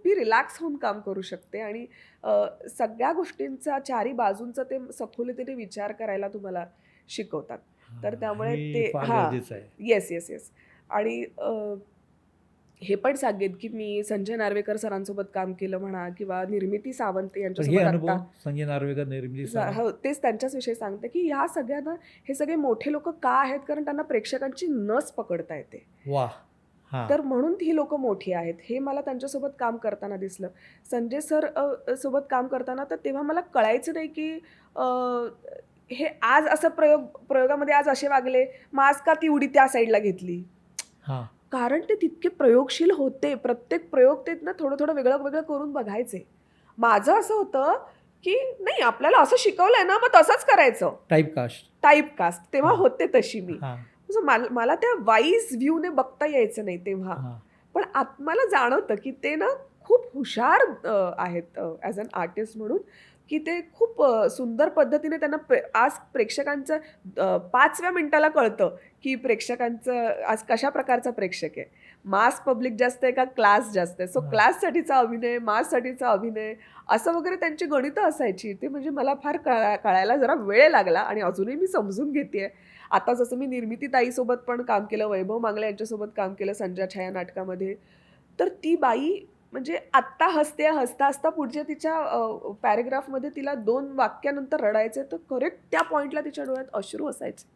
मी रिलॅक्स होऊन काम करू शकते. आणि अ, सगळ्या गोष्टींचा चारी बाजूंचा ते सखोलतेने विचार करायला तुम्हाला शिकवतात. तर हां. त्यामुळे हे ते फार हां. गरजेचं आहे. येस. आणि हे पण सांगेन, की मी संजय नार्वेकर सरांसोबत काम केलं म्हणा किंवा निर्मिती सावंत तर हे यांच्यासोबत आत्ता. अनुभव संजय नार्वेकर, निर्मिती सावंत. हो, तेच त्यांच्याच विषयी सांगते, की ह्या सगळ्यांना हे सगळे मोठे लोकं का आहेत? कारण त्यांना प्रेक्षकांची नस पकडता येते. वाह! हां. तर म्हणून ही लोकं मोठी आहेत. हे मला त्यांच्यासोबत काम करताना दिसलं. संजय सर सोबत काम करताना तर तेव्हा मला कळायचं नाही, की अ, हे आज असं प्रयोगामध्ये आज असे वागले, मग आज का ती उडी त्या साईडला घेतली? हां. कारण ते तितके प्रयोगशील होते. प्रत्येक प्रयोग ते ना थोडं वेगळं करून बघायचे. माझं असं होतं, की नाही आपल्याला असं शिकवलंय ना, मग तसंच करायचं. टाइपकास्ट. टाइपकास्ट तेव्हा हां. होते तशी मी. हां. असं मला त्या वाईज व्ह्यूने बघता यायचं नाही तेव्हा. हां. पण मला जाणवतं, की ते ना खूप हुशार आहेत ॲज अन आर्टिस्ट म्हणून, की ते खूप सुंदर पद्धतीने त्यांना आज प्रेक्षकांचं 5व्या मिनिटाला कळतं, की प्रेक्षकांचं आज कशा प्रकारचा प्रेक्षक आहे. मास पब्लिक जास्त आहे का क्लास जास्त आहे. सो हां. क्लाससाठीचा अभिनय, माससाठीचा अभिनय असं वगैरे त्यांची गणितं असायची. ते म्हणजे मला फार कळायला जरा वेळ लागला आणि अजूनही मी समजून घेतेय. आता जसं मी निर्मिती ताईसोबत पण काम केलं, वैभव मांगले यांच्यासोबत काम केलं संध्या छाया नाटकामध्ये. तर ती बाई म्हणजे आत्ता हसते, हसता पुढच्या तिच्या पॅराग्राफमध्ये तिला 2 वाक्यानंतर रडायचं, तर करेक्ट त्या पॉइंटला तिच्या डोळ्यात अश्रू असायचे.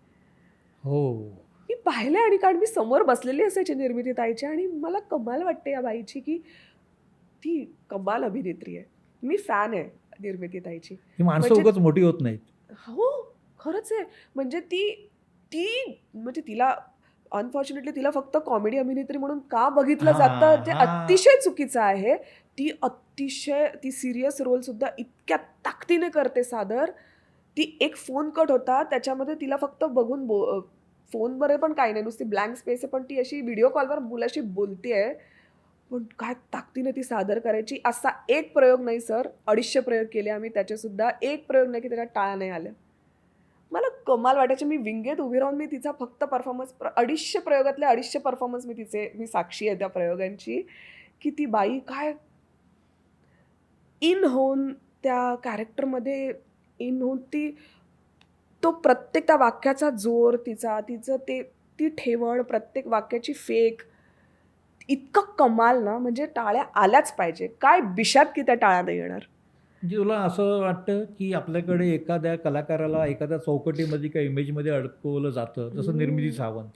हो. मी पाहिले आणि कारण मी समोर बसलेली असायची निर्मिती ताईच्या आणि मला कमाल वाटते या बाईची, की ती कमाल अभिनेत्री आहे. मी फॅन आहे निर्मिती ताईची. ही माणसं म्हणजे उगाच मोठी होत नाहीत. हो, खरंच आहे. म्हणजे ती ती म्हणजे तिला अनफॉर्च्युनेटली तिला फक्त कॉमेडी अभिनेत्री म्हणून का बघितलं जातं, हां, जे हां. अतिशय चुकीचं आहे. ती सीरियस रोलसुद्धा इतक्या ताकदीने करते सादर. ती एक फोन कट होता, त्याच्यामध्ये तिला फक्त बघून फोनवर पण काही नाही, नुसती ब्लँक स्पेस आहे, पण ती अशी व्हिडिओ कॉलवर मुलाशी बोलतेय. पण काय ताकदीने ती सादर करायची. असा एक प्रयोग नाही सर, 250 प्रयोग केले आम्ही त्याचेसुद्धा. एक प्रयोग नाही की त्याला टाळ्या नाही आल्या. मला कमाल वाटायचे. मी विंगेत उभी राहून मी तिचा फक्त परफॉर्मन्स 250 प्रयोगातले 250 परफॉर्मन्स मी साक्षी आहे त्या प्रयोगांची, की ती बाई काय इन होऊन त्या कॅरेक्टरमध्ये इन होऊन तो प्रत्येक त्या वाक्याचा जोर तिचं ती ठेवण, प्रत्येक वाक्याची फेक इतकं कमाल ना, म्हणजे टाळ्या आल्याच पाहिजे. काय बिशात की त्या टाळ्या नाही येणार. म्हणजे तुला असं वाटतं की आपल्याकडे एखाद्या कलाकाराला एखाद्या चौकटीमध्ये किंवा इमेजमध्ये अडकवलं जातं, जसं निर्मिती सावंत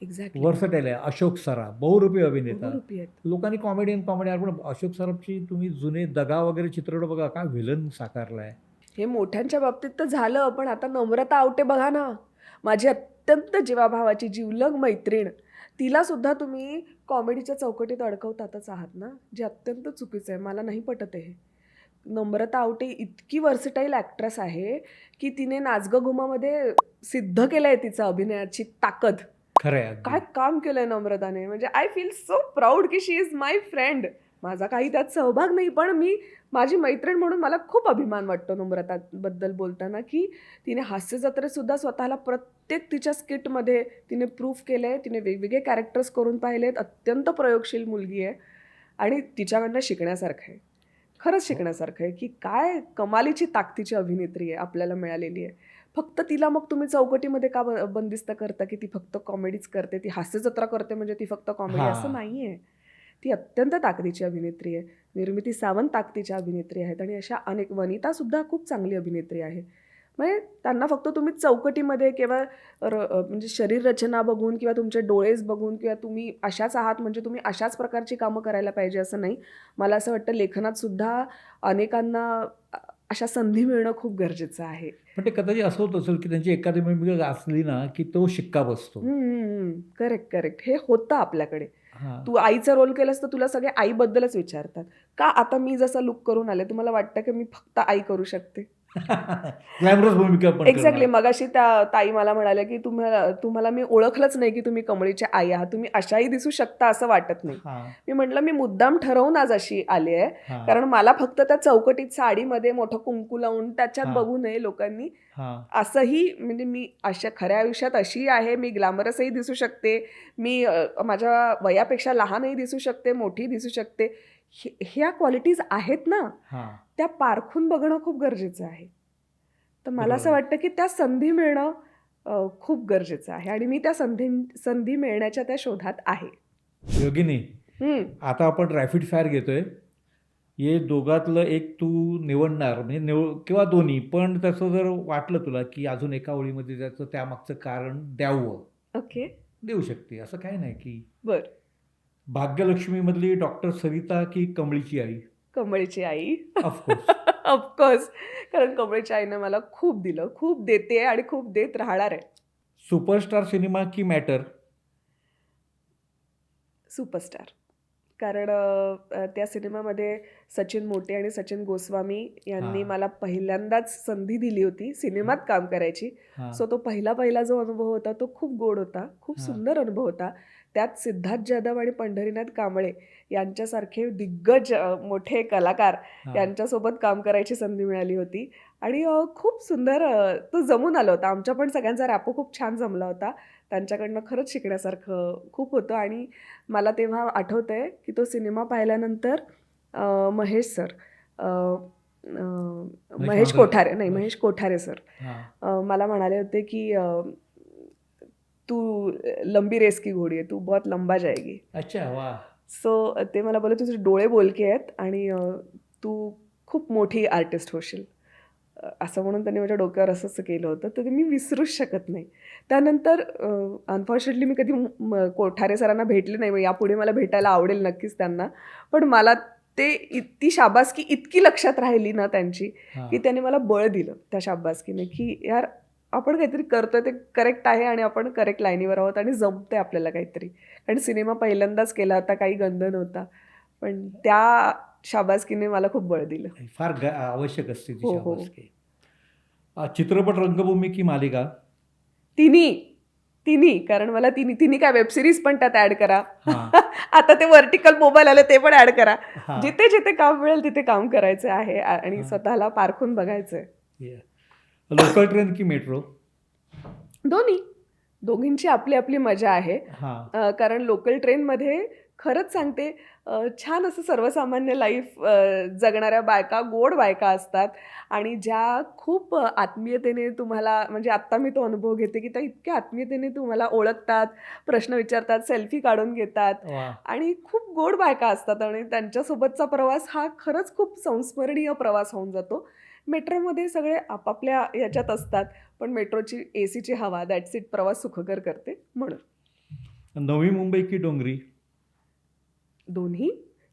एक्झॅक्टली. वर्सटाईल आहे, अशोक सराफ बहुरूपी अभिनेता. बहुरूपी आहेत. लोकांनी कॉमेडी पण अशोक सराफची तुम्ही जुने दगा वगैरे चित्रपट बघा, काय व्हिलन साकारलाय. हे मोठ्यांच्या बाबतीत तर झालं, पण आता नम्रता आवटे बघा ना, माझी अत्यंत जीवाभावाची जिवलग मैत्रीण, तिला सुद्धा तुम्ही कॉमेडीच्या चौकटीत अडकवतातच आहात ना, जे अत्यंत चुकीचं आहे. मला नाही पटत आहे हे. नम्रता आवटे इतकी वर्सटाईल ॲक्ट्रेस आहे की तिने नाच गं घुमामध्ये सिद्ध केलं आहे तिचं अभिनयाची ताकद. खरं आहे. काय काम केलंय नम्रताने, म्हणजे आय फील सो प्राऊड की शी इज माय फ्रेंड. माझा काही त्यात सहभाग नाही, पण माझी मैत्रीण म्हणून मला खूप अभिमान वाटतो नम्रताबद्दल बोलताना, की तिने हास्य जत्रेत सुद्धा स्वतःला प्रत्येक तिच्या स्किटमध्ये तिने प्रूफ केलंय. तिने वेगवेगळे कॅरेक्टर्स करून पाहिलेत. अत्यंत प्रयोगशील मुलगी आहे आणि तिच्याकडनं शिकण्यासारखं आहे. खरंच शिकण्यासारखं आहे की काय कमालीची ताकदीची अभिनेत्री आहे आपल्याला मिळालेली आहे. फक्त तिला मग तुम्ही चौकटीमध्ये का बंदिस्त करता की ती फक्त कॉमेडीच करते, ती हास्यजत्रा करते म्हणजे ती फक्त कॉमेडी, असं नाही आहे. ती अत्यंत ताकदीची अभिनेत्री आहे. निर्मिती सावंत ताकदीच्या अभिनेत्री आहेत आणि अशा अनेक, वनितासुद्धा खूप चांगली अभिनेत्री आहे. म्हणजे त्यांना फक्त तुम्ही चौकटीमध्ये किंवा म्हणजे शरीर रचना बघून किंवा तुमचे डोळेच बघून किंवा तुम्ही अशाच आहात म्हणजे तुम्ही अशाच प्रकारची कामं करायला पाहिजे असं नाही. मला असं वाटतं लेखनात सुद्धा अनेकांना अशा संधी मिळणं खूप गरजेचं आहे. पण ते कदाचित असं होत असेल की त्यांची अकादमी असली ना की तो शिक्का बसतो. करेक्ट. हे होतं आपल्याकडे. हां. तू आईचा रोल केलास तर तुला सगळे आईबद्दलच विचारतात. का आता मी जसा लुक करून आले, तुम्हाला वाटतं की मी फक्त आई करू शकते? ग्लॅमरस भूमिका पण एक्झॅक्टली. करणार. मगाशी त्या ताई मला म्हणाल्या की तुम्हाला मी ओळखलंच नाही की तुम्ही कमळीच्या आई आहात, तुम्ही अशाही दिसू शकता असं वाटत नाही. हां, मी म्हटलं मी मुद्दाम ठरवून आज अशी आली आहे, हां, कारण मला फक्त त्या चौकटीत साडीमध्ये मोठं कुंकू लावून त्याच्यात हां. बघू नये लोकांनी, हां. असंही. म्हणजे मी अशा खऱ्या आयुष्यात अशी आहे, मी ग्लॅमरसही दिसू शकते, मी माझ्या वयापेक्षा लहानही दिसू शकते, मोठी दिसू शकते. ह्या क्वालिटीज आहेत ना, हां. त्या पारखून बघणं खूप गरजेचं आहे. तर मला असं बरोबर. वाटतं की त्या संधी मिळणं खूप गरजेचं आहे आणि मी त्या संधी मिळण्याच्या त्या शोधात आहे. योगिनी, आता आपण रॅपिड फायर घेतोय. हे दोघातलं एक तू निवडणार म्हणजे किंवा दोन्ही, पण तसं जर वाटलं तुला की अजून एका ओळीमध्ये त्याचं त्यामागचं कारण द्यावं, ओके. देऊ शकते. असं काही नाही की बर. भाग्यलक्ष्मीमधली डॉक्टर सरिता की कमळीची आई. कमळीची आई. ऑफकोर्स. ऑफकोर्स. कारण कमळीच्या आईनं मला खूप दिलं, खूप देते आणि खूप देत राहणार आहे. सुपरस्टार सिनेमा की मॅटर? सुपरस्टार. कारण त्या सिनेमामध्ये सचिन मोटे आणि सचिन गोस्वामी यांनी हां. मला पहिल्यांदाच संधी दिली होती सिनेमात काम करायची. हां. सो तो पहिला जो अनुभव होता तो खूप गोड होता, खूप हां. सुंदर अनुभव होता. त्यात सिद्धार्थ जाधव आणि पंढरीनाथ कांबळे यांच्यासारखे दिग्गज मोठे कलाकार हां. यांच्यासोबत काम करायची संधी मिळाली होती आणि खूप सुंदर तो जमून आला होता. आमच्या पण सगळ्यांचा रॅपो खूप छान जमला होता. त्यांच्याकडनं खरंच शिकण्यासारखं खूप होतं आणि मला तेव्हा आठवतं आहे की तो सिनेमा पाहिल्यानंतर महेश सर, महेश कोठारे नाही, महेश कोठारे सर हां. मला म्हणाले होते की तू लंबी रेस की घोडी आहे, तू बहुत लंबा जाएगी. अच्छा, वा. सो ते मला बोलले तुझे डोळे बोलके आहेत आणि तू खूप मोठी आर्टिस्ट होशील, असं म्हणून त्यांनी माझ्या डोक्यावर असं केलं होतं. तर ते मी विसरूच शकत नाही. त्यानंतर अनफॉर्च्युनेटली मी कधी कोठारे सरांना भेटले नाही. यापुढे मला भेटायला आवडेल नक्कीच त्यांना. पण मला ती शाबासकी इतकी लक्षात राहिली ना त्यांची, हां. की त्यांनी मला बळ दिलं त्या शाबासकीने की यार आपण काहीतरी करतोय ते करेक्ट आहे आणि आपण करेक्ट लाईनीवर आहोत आणि जमतंय आपल्याला काहीतरी. कारण सिनेमा पहिल्यांदाच केला होता, काही गंध नव्हता, पण त्या शाबासकीने मला खूप बळ दिलं. फार आवश्यक असते ती हो. शाबासकी. चित्रपट, रंगभूमी की मालिका? तिन्ही. कारण मला तिन्ही काय वेबसिरीज पण त्यात ऍड करा. हां. आता ते व्हर्टिकल मोबाईल आले ते पण ऍड करा. हां. जिथे काम मिळेल तिथे काम करायचं आहे आणि हां. स्वतःला पारखून बघायचंय. लोकल ट्रेन की मेट्रो? दोन्ही. दोघींची आपली आपली मजा आहे. हां. कारण लोकल ट्रेनमध्ये खरंच सांगते छान असं सर्वसामान्य लाईफ जगणाऱ्या बायका, गोड बायका असतात आणि ज्या खूप आत्मीयतेने तुम्हाला म्हणजे आत्ता मी तो अनुभव घेते, की त्या इतक्या आत्मीयतेने तुम्हाला ओळखतात, प्रश्न विचारतात, सेल्फी काढून घेतात वाह! आणि खूप गोड बायका असतात आणि त्यांच्यासोबतचा प्रवास हा खरंच खूप संस्मरणीय प्रवास होऊन जातो. मेट्रोमध्ये सगळे आपापल्या ह्याच्यात असतात, पण मेट्रोची एसीची हवा दॅट्स इट प्रवास सुखकर करते म्हणून. नवी मुंबई की डोंगरी? दोन्ही.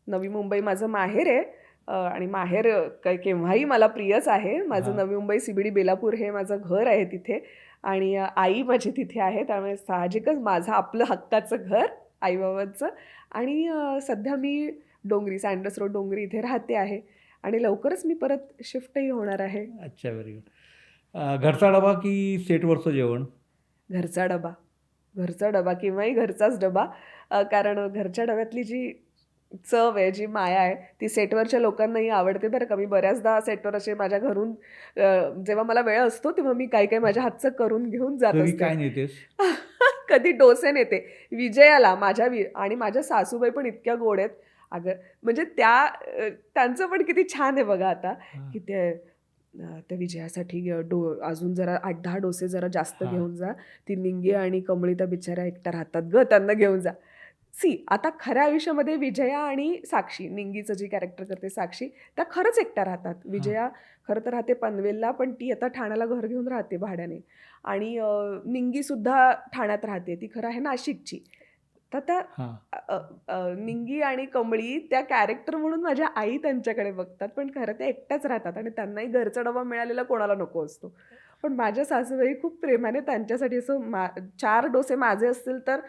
नवी मुंबई माझं माहेर आहे आणि माहेर काय केव्हाही मला प्रियच आहे. माझं हां. नवी मुंबई CBD बेलापूर हे माझं घर आहे तिथे आणि आई माझी तिथे आहे. त्यामुळे साहजिकच माझं आपलं हक्काचं घर आई-बाबांचं आणि सध्या मी डोंगरी, सँडर्स रोड डोंगरी इथे राहते आहे आणि लवकरच मी परत शिफ्टही होणार आहे. अच्छा, व्हेरी गुड. घरचा डबा की सेटवरचं जेवण? घरचा डबा. घरचा डबा केव्हाही घरचाच डबा. कारण घरच्या डब्यातली जी चव आहे, जी माया आहे, ती सेटवरच्या लोकांनाही आवडते बरं का. मी बऱ्याचदा सेटवर असे माझ्या घरून जेव्हा मला वेळ असतो, तेव्हा मी काही-काही माझ्या हातचं करून घेऊन जात घरी असते. काय नेतेस? कधी डोसे नेते. विजयाला आणि माझ्या सासूबाई पण इतक्या गोड आहेत. अगं म्हणजे त्यांचं पण किती छान आहे बघा आता, हां. की त्या विजयासाठी अजून जरा 8-10 डोसे जरा जास्त हां. घेऊन जा. ती निंगी आणि कमळी त्या बिचाऱ्या एकट्या राहतात गं, त्यांना घेऊन जा. आता खऱ्या आयुष्यामध्ये विजया आणि साक्षी, निंगीचं जी कॅरेक्टर करते साक्षी, त्या खरंच एकट्या राहतात. हां. विजया खरं तर राहते पनवेलला, पण ती आता ठाण्याला घर घेऊन राहते भाड्याने आणि निंगीसुद्धा ठाण्यात राहते. ती खरं आहे नाशिकची. तर त्या हां. अ, अ, निंगी आणि कमळी त्या कॅरेक्टर म्हणून माझ्या आई त्यांच्याकडे बघतात, पण खरं त्या एकट्याच राहतात आणि त्यांनाही घरचा डबा मिळालेला कोणाला नको असतो. पण माझ्या सासूबाई खूप प्रेमाने त्यांच्यासाठी असं 4 डोसे माझे असतील तर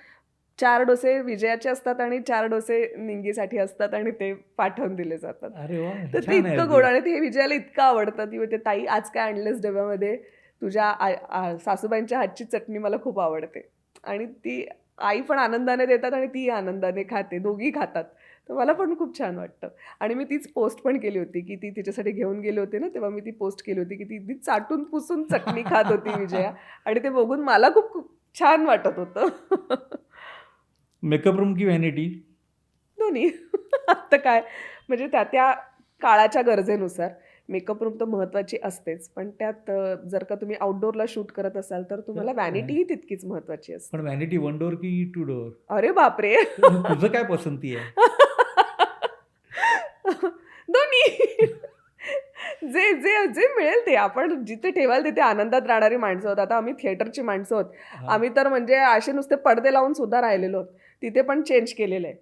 4 डोसे विजयाचे असतात आणि 4 डोसे निंगीसाठी असतात आणि ते पाठवून दिले जातात. अरे वाह! तर ते छान आहे इतकं अगदी. गोड आणि ते विजयाला इतकं आवडतं. ती म्हणते, "ताई आज काय आणलंस डब्यामध्ये? तुझ्या सासूबाईंच्या हातची चटणी मला खूप आवडते." आणि ती आई पण आनंदाने देतात आणि ती आनंदाने खाते. दोघी खातात. तर मला पण खूप छान वाटतं. आणि मी तीच पोस्ट पण केली होती, की ती तिच्यासाठी घेऊन गेले होते ना, तेव्हा मी ती पोस्ट केली होती, की ती ती चाटून पुसून चटणी खात होती विजया आणि ते बघून मला खूप खूप छान वाटत होतं. मेकअप रूम की व्हॅनिटी? दोन्ही. आता काय म्हणजे त्या त्या काळाच्या गरजेनुसार मेकअप रूम तर महत्त्वाची असतेच. पण त्यात जर का तुम्ही आउटडोअरला शूट करत असाल, तर तुम्हाला व्हॅनिटीही तितकीच महत्त्वाची असते. पण व्हॅनिटी 1 डोअर की 2 डोअर? अरे बापरे! तुझं काय पसंती आहे? दोन्ही. जे जे जे मिळेल ते. आपण जिथे ठेवाल तिथे आनंदात राहणारी माणसं आहोत. आता आम्ही थिएटरची माणसं आहोत. हां. आम्ही तर म्हणजे असे नुसते पडदे लावून सुद्धा राहिलेलो आहोत. तिथे पण चेंज केलेलं आहे.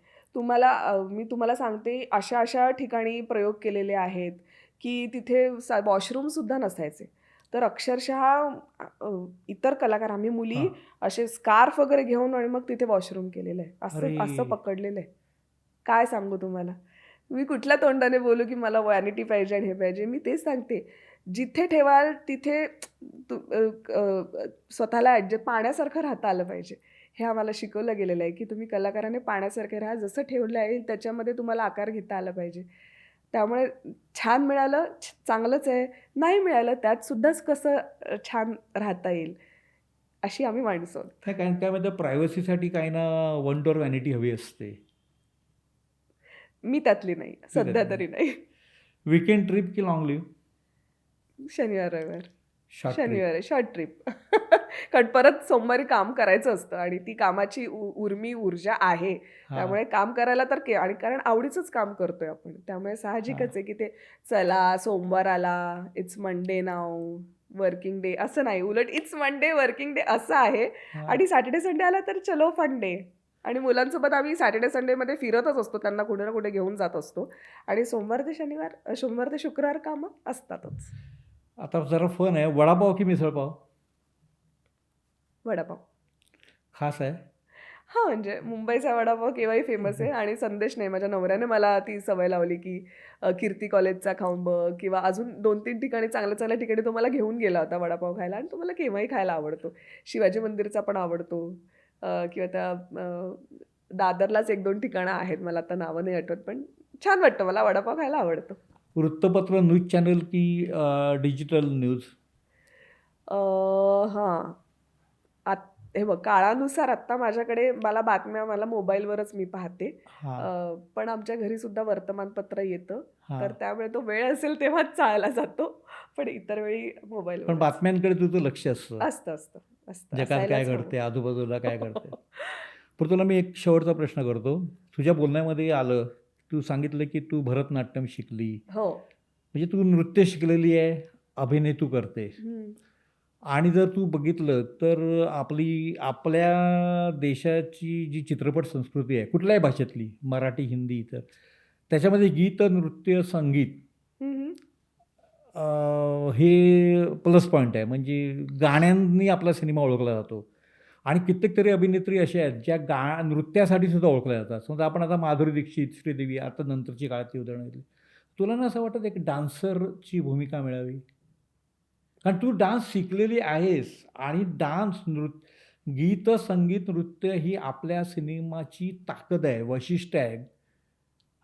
मी तुम्हाला सांगते अशा ठिकाणी प्रयोग केलेले आहेत, की तिथे वॉशरूमसुद्धा नसायचे. तर अक्षरशः इतर कलाकार आम्ही मुली हां. असे स्कार्फ वगैरे घेऊन आणि मग तिथे वॉशरूम केलेलं आहे. अरे! असं असं पकडलेलं आहे. काय सांगू तुम्हाला? मी कुठल्या तोंडाने बोलू की मला व्हॅनिटी पाहिजे आणि हे पाहिजे. मी तेच सांगते. जिथे ठेवाल तिथे स्वतःला पाण्यासारखं राहता आलं पाहिजे. हे आम्हाला शिकवलं गेलेलं आहे, की तुम्ही कलाकाराने पाण्यासारखे राहा. जसं ठेवलं आहे त्याच्यामध्ये तुम्हाला आकार घेता आला पाहिजे. त्यामुळे छान मिळालं चांगलंच आहे. नाही मिळालं त्यात सुद्धाच कसं छान राहता येईल, अशी आम्ही माणसं आहोत. नाही, कारण त्यामध्ये प्रायव्हसीसाठी काही ना 1 डोअर व्हॅनिटी हवी असते. मी त्यातली नाही. सध्या तरी नाही. वीकेंड ट्रिप की लाँग लिव्ह? शनिवार, रविवार. Short trip. शनिवार आहे शॉर्ट ट्रिप. कारण परत सोमवारी काम करायचं असतं आणि ती कामाची ऊर्जा आहे. हां. त्यामुळे काम करायला तर आणि कारण आवडीचंच काम करतोय आपण. त्यामुळे हां. साहजिकच आहे की ते चला सोमवार आला, it's Monday now, working day असं नाही. उलट इट्स मंडे वर्किंग डे असं आहे हां. आणि सॅटर्डे संडे आला तर चलो फन डे. आणि मुलांसोबत आम्ही सॅटर्डे संडेमध्ये फिरतच असतो. त्यांना कुठे ना कुठे घेऊन जात असतो. आणि सोमवार ते शुक्रवार कामं असतातच. आता जरा फन आहे. वडापाव की मिसळपाव? वडापाव. खास आहे? हां, म्हणजे मुंबईचा वडापाव केव्हाही फेमस आहे आणि संदेश नाही. माझ्या नवऱ्याने मला ती सवय लावली, की कीर्ती कॉलेजचा खाऊन बघ किंवा अजून 2-3 ठिकाणी चांगल्या-चांगल्या ठिकाणी तो मला घेऊन गेला होता वडापाव खायला आणि तो मला केव्हाही खायला आवडतो. शिवाजी मंदिरचा पण आवडतो किंवा त्या दादरलाच 1-2 ठिकाणं आहेत. मला आता नावं नाही आठवत, पण छान वाटतं मला वडापाव खायला आवडतो. वृत्तपत्र, न्यूज चॅनल की डिजिटल न्यूज? हां. हे बघ, काळानुसार आत्ता माझ्याकडे मला बातम्या मला मोबाईलवरच मी पाहते. हां, पण आमच्या घरी सुद्धा वर्तमानपत्र येतं. तर हां. त्यामुळे तो वेळ असेल तेव्हाच चाळला जातो. पण इतर वेळी पण मोबाईलवरच. बातम्यांकडे तुझं लक्ष असतं. असतं, असतं, असतं. जगात काय असायलाच हवं. घडतंय, आजूबाजूला काय घडतंय. पण तुला मी एक शेवटचा प्रश्न करतो. तुझ्या बोलण्यामध्ये आलं, तू सांगितलं की तू भरतनाट्यम शिकली. हो. म्हणजे तू नृत्य शिकलेली आहे, अभिनय तू करते. हं. आणि जर तू बघितलं तर आपल्या देशाची जी चित्रपट संस्कृती आहे, कुठल्याही भाषेतली, मराठी, हिंदी, इतर, त्याच्यामध्ये गीत, नृत्य, संगीत हं, हं. हे प्लस पॉइंट आहे. म्हणजे गाण्यांनी आपला सिनेमा ओळखला जातो. आणि कित्येक तरी अभिनेत्री अशा आहेत, ज्या नृत्यासाठी सुद्धा ओळखल्या जातात. समजा आपण आता माधुरी दीक्षित, श्रीदेवी, आता नंतरची काळातली उदाहरणं घेतली. तुला ना असं वाटतं एक डान्सरची भूमिका मिळावी? कारण तू डान्स शिकलेली आहेस आणि गीत, संगीत, नृत्य ही आपल्या सिनेमाची ताकद आहे, वैशिष्ट्य आहे.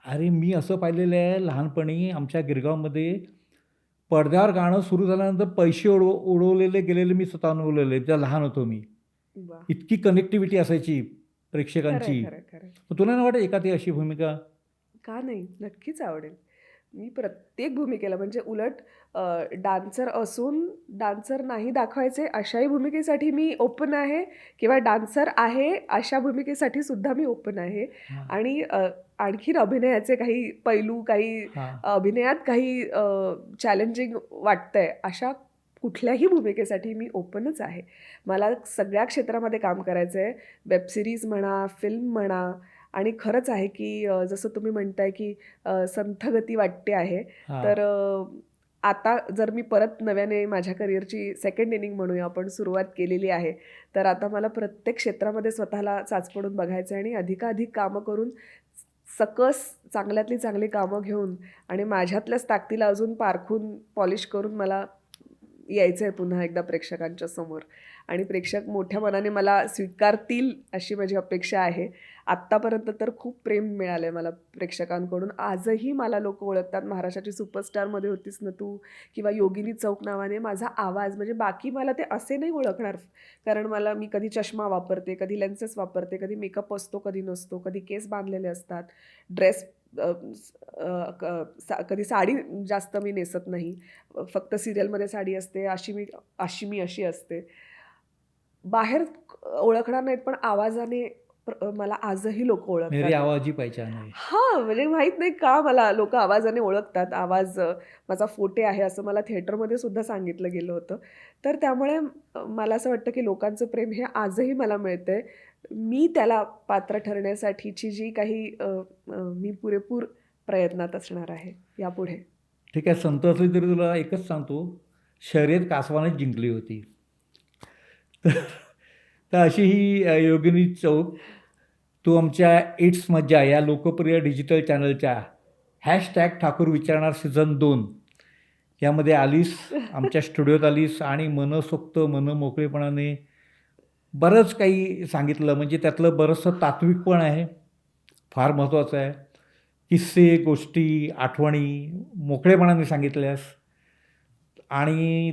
अरे, मी असं पाहिलेलं आहे लहानपणी आमच्या गिरगावमध्ये पडद्यावर गाणं सुरू झाल्यानंतर पैसे उडवलेले गेलेले मी स्वतः अनुभवलेले आहे, जेव्हा लहान होतो मी. वाह! इतकी कनेक्टिव्हिटी असायची खरंय, प्रेक्षकांची. खरंय, खरंय. मग तुला नाही वाटत एखादी अशी भूमिका? का नाही? नक्कीच आवडेल. मी प्रत्येक भूमिकेला म्हणजे उलट डान्सर असून डान्सर नाही दाखवायचे अशाही भूमिकेसाठी मी ओपन आहे किंवा डान्सर आहे अशा भूमिकेसाठी सुद्धा मी ओपन आहे. हां, आणि आणखीन अभिनयाचे काही पैलू, काही हां. अभिनयात काही चॅलेंजिंग वाटतंय अशा कुठल्याही भूमिकेसाठी मी ओपनच आहे. मला सगळ्या क्षेत्रामध्ये काम करायचं आहे. वेब सीरीज म्हणा, फिल्म म्हणा. आणि खरंच आहे की जसं तुम्ही म्हणताय की संथ गती वाटते आहे. हां. तर आता जर मी परत नव्याने माझ्या करिअरची सेकंड इनिंग म्हणूया आपण सुरुवात केलेली आहे. तर आता मला प्रत्येक क्षेत्रामध्ये स्वतःला चाचपडून बघायचं आहे आणि अधिकाधिक कामं करून सकस चांगल्यातली चांगली कामं घेऊन आणि माझ्यातल्याच ताकदीला अजून पारखून पॉलिश करून मला यायचं आहे पुन्हा एकदा प्रेक्षकांच्या समोर. आणि प्रेक्षक मोठ्या मनाने मला स्वीकारतील अशी माझी अपेक्षा आहे. आत्तापर्यंत तर खूप प्रेम मिळालं आहे मला प्रेक्षकांकडून. आजही मला लोकं ओळखतात, महाराष्ट्राची सुपरस्टारमध्ये होतीस ना तू, किंवा योगिनी चौक नावाने. माझा आवाज म्हणजे बाकी मला ते असे नाही ओळखणार, कारण मी कधी चष्मा वापरते, कधी लेन्सेस वापरते, कधी मेकअप असतो, कधी नसतो, कधी केस बांधलेले असतात, ड्रेस कधी साडी जास्त मी नेसत नाही, फक्त सिरियलमध्ये साडी असते, अशी असते. बाहेर ओळखणार नाहीत पण आवाजाने मला आजही लोक मेरी ओळखतात. आवाज ही पहचान है. हां, म्हणजे माहीत नाही का मला लोक आवाजाने ओळखतात. आवाज माझा फोटे आहे असं मला थिएटरमध्ये सुद्धा सांगितलं गेलं होतं. तर त्यामुळे मला असं वाटतं की लोकांचं प्रेम हे आजही मला मिळतंय. मी त्याला पात्र ठरण्यासाठीची जी काही मी पुरेपूर प्रयत्नात असणार आहे यापुढे. ठीक आहे, संत असली तरी तुला एकच सांगतो, शर्यत कासवानेच जिंकली होती. तर तर अशी ही योगिनी चौक, तू आमच्या इट्स मज्जा या लोकप्रिय डिजिटल चॅनलच्या #ठाकूर विचारणार सीझन 2 यामध्ये आलीस, आमच्या स्टुडिओत आलीस आणि मनसोक्त मनमोकळेपणाने बरंच काही सांगितलं. म्हणजे त्यातलं बरंचसं तात्विक पण आहे, फार महत्त्वाचं आहे. किस्से, गोष्टी, आठवणी मोकळेपणाने सांगितल्यास आणि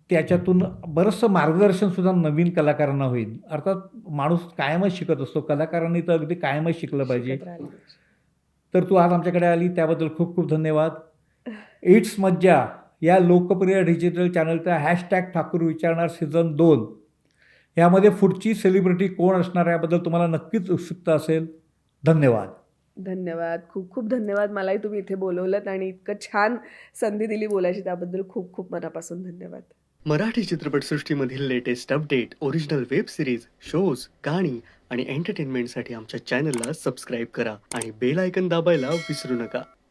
त्याच्यातून बरंचसं मार्गदर्शनसुद्धा नवीन कलाकारांना होईल. अर्थात माणूस कायमच शिकत असतो, कलाकारांनी तर अगदी कायमच शिकलं पाहिजे. शिकत राहिलं पाहिजे. तर तू आज आमच्याकडे आली त्याबद्दल खूप खूप धन्यवाद. इट्स मज्जा या लोकप्रिय डिजिटल चॅनलचा #ठाकूर विचारणार सीझन 2 यामध्ये पुढची सेलिब्रिटी कोण असणार याबद्दल तुम्हाला नक्कीच उत्सुकता असेल. धन्यवाद. धन्यवाद. खूप खूप धन्यवाद. मलाही तुम्ही इथे बोलवलंत आणि इतकं छान संधी दिली बोलायची त्याबद्दल खूप खूप मनापासून धन्यवाद. मराठी चित्रपटसृष्टीमधील latest update, original web series, shows, गाणी आणि एंटरटेनमेंटसाठी आमच्या चॅनलला सबस्क्राईब करा आणि बेल आयकन दाबायला विसरू नका.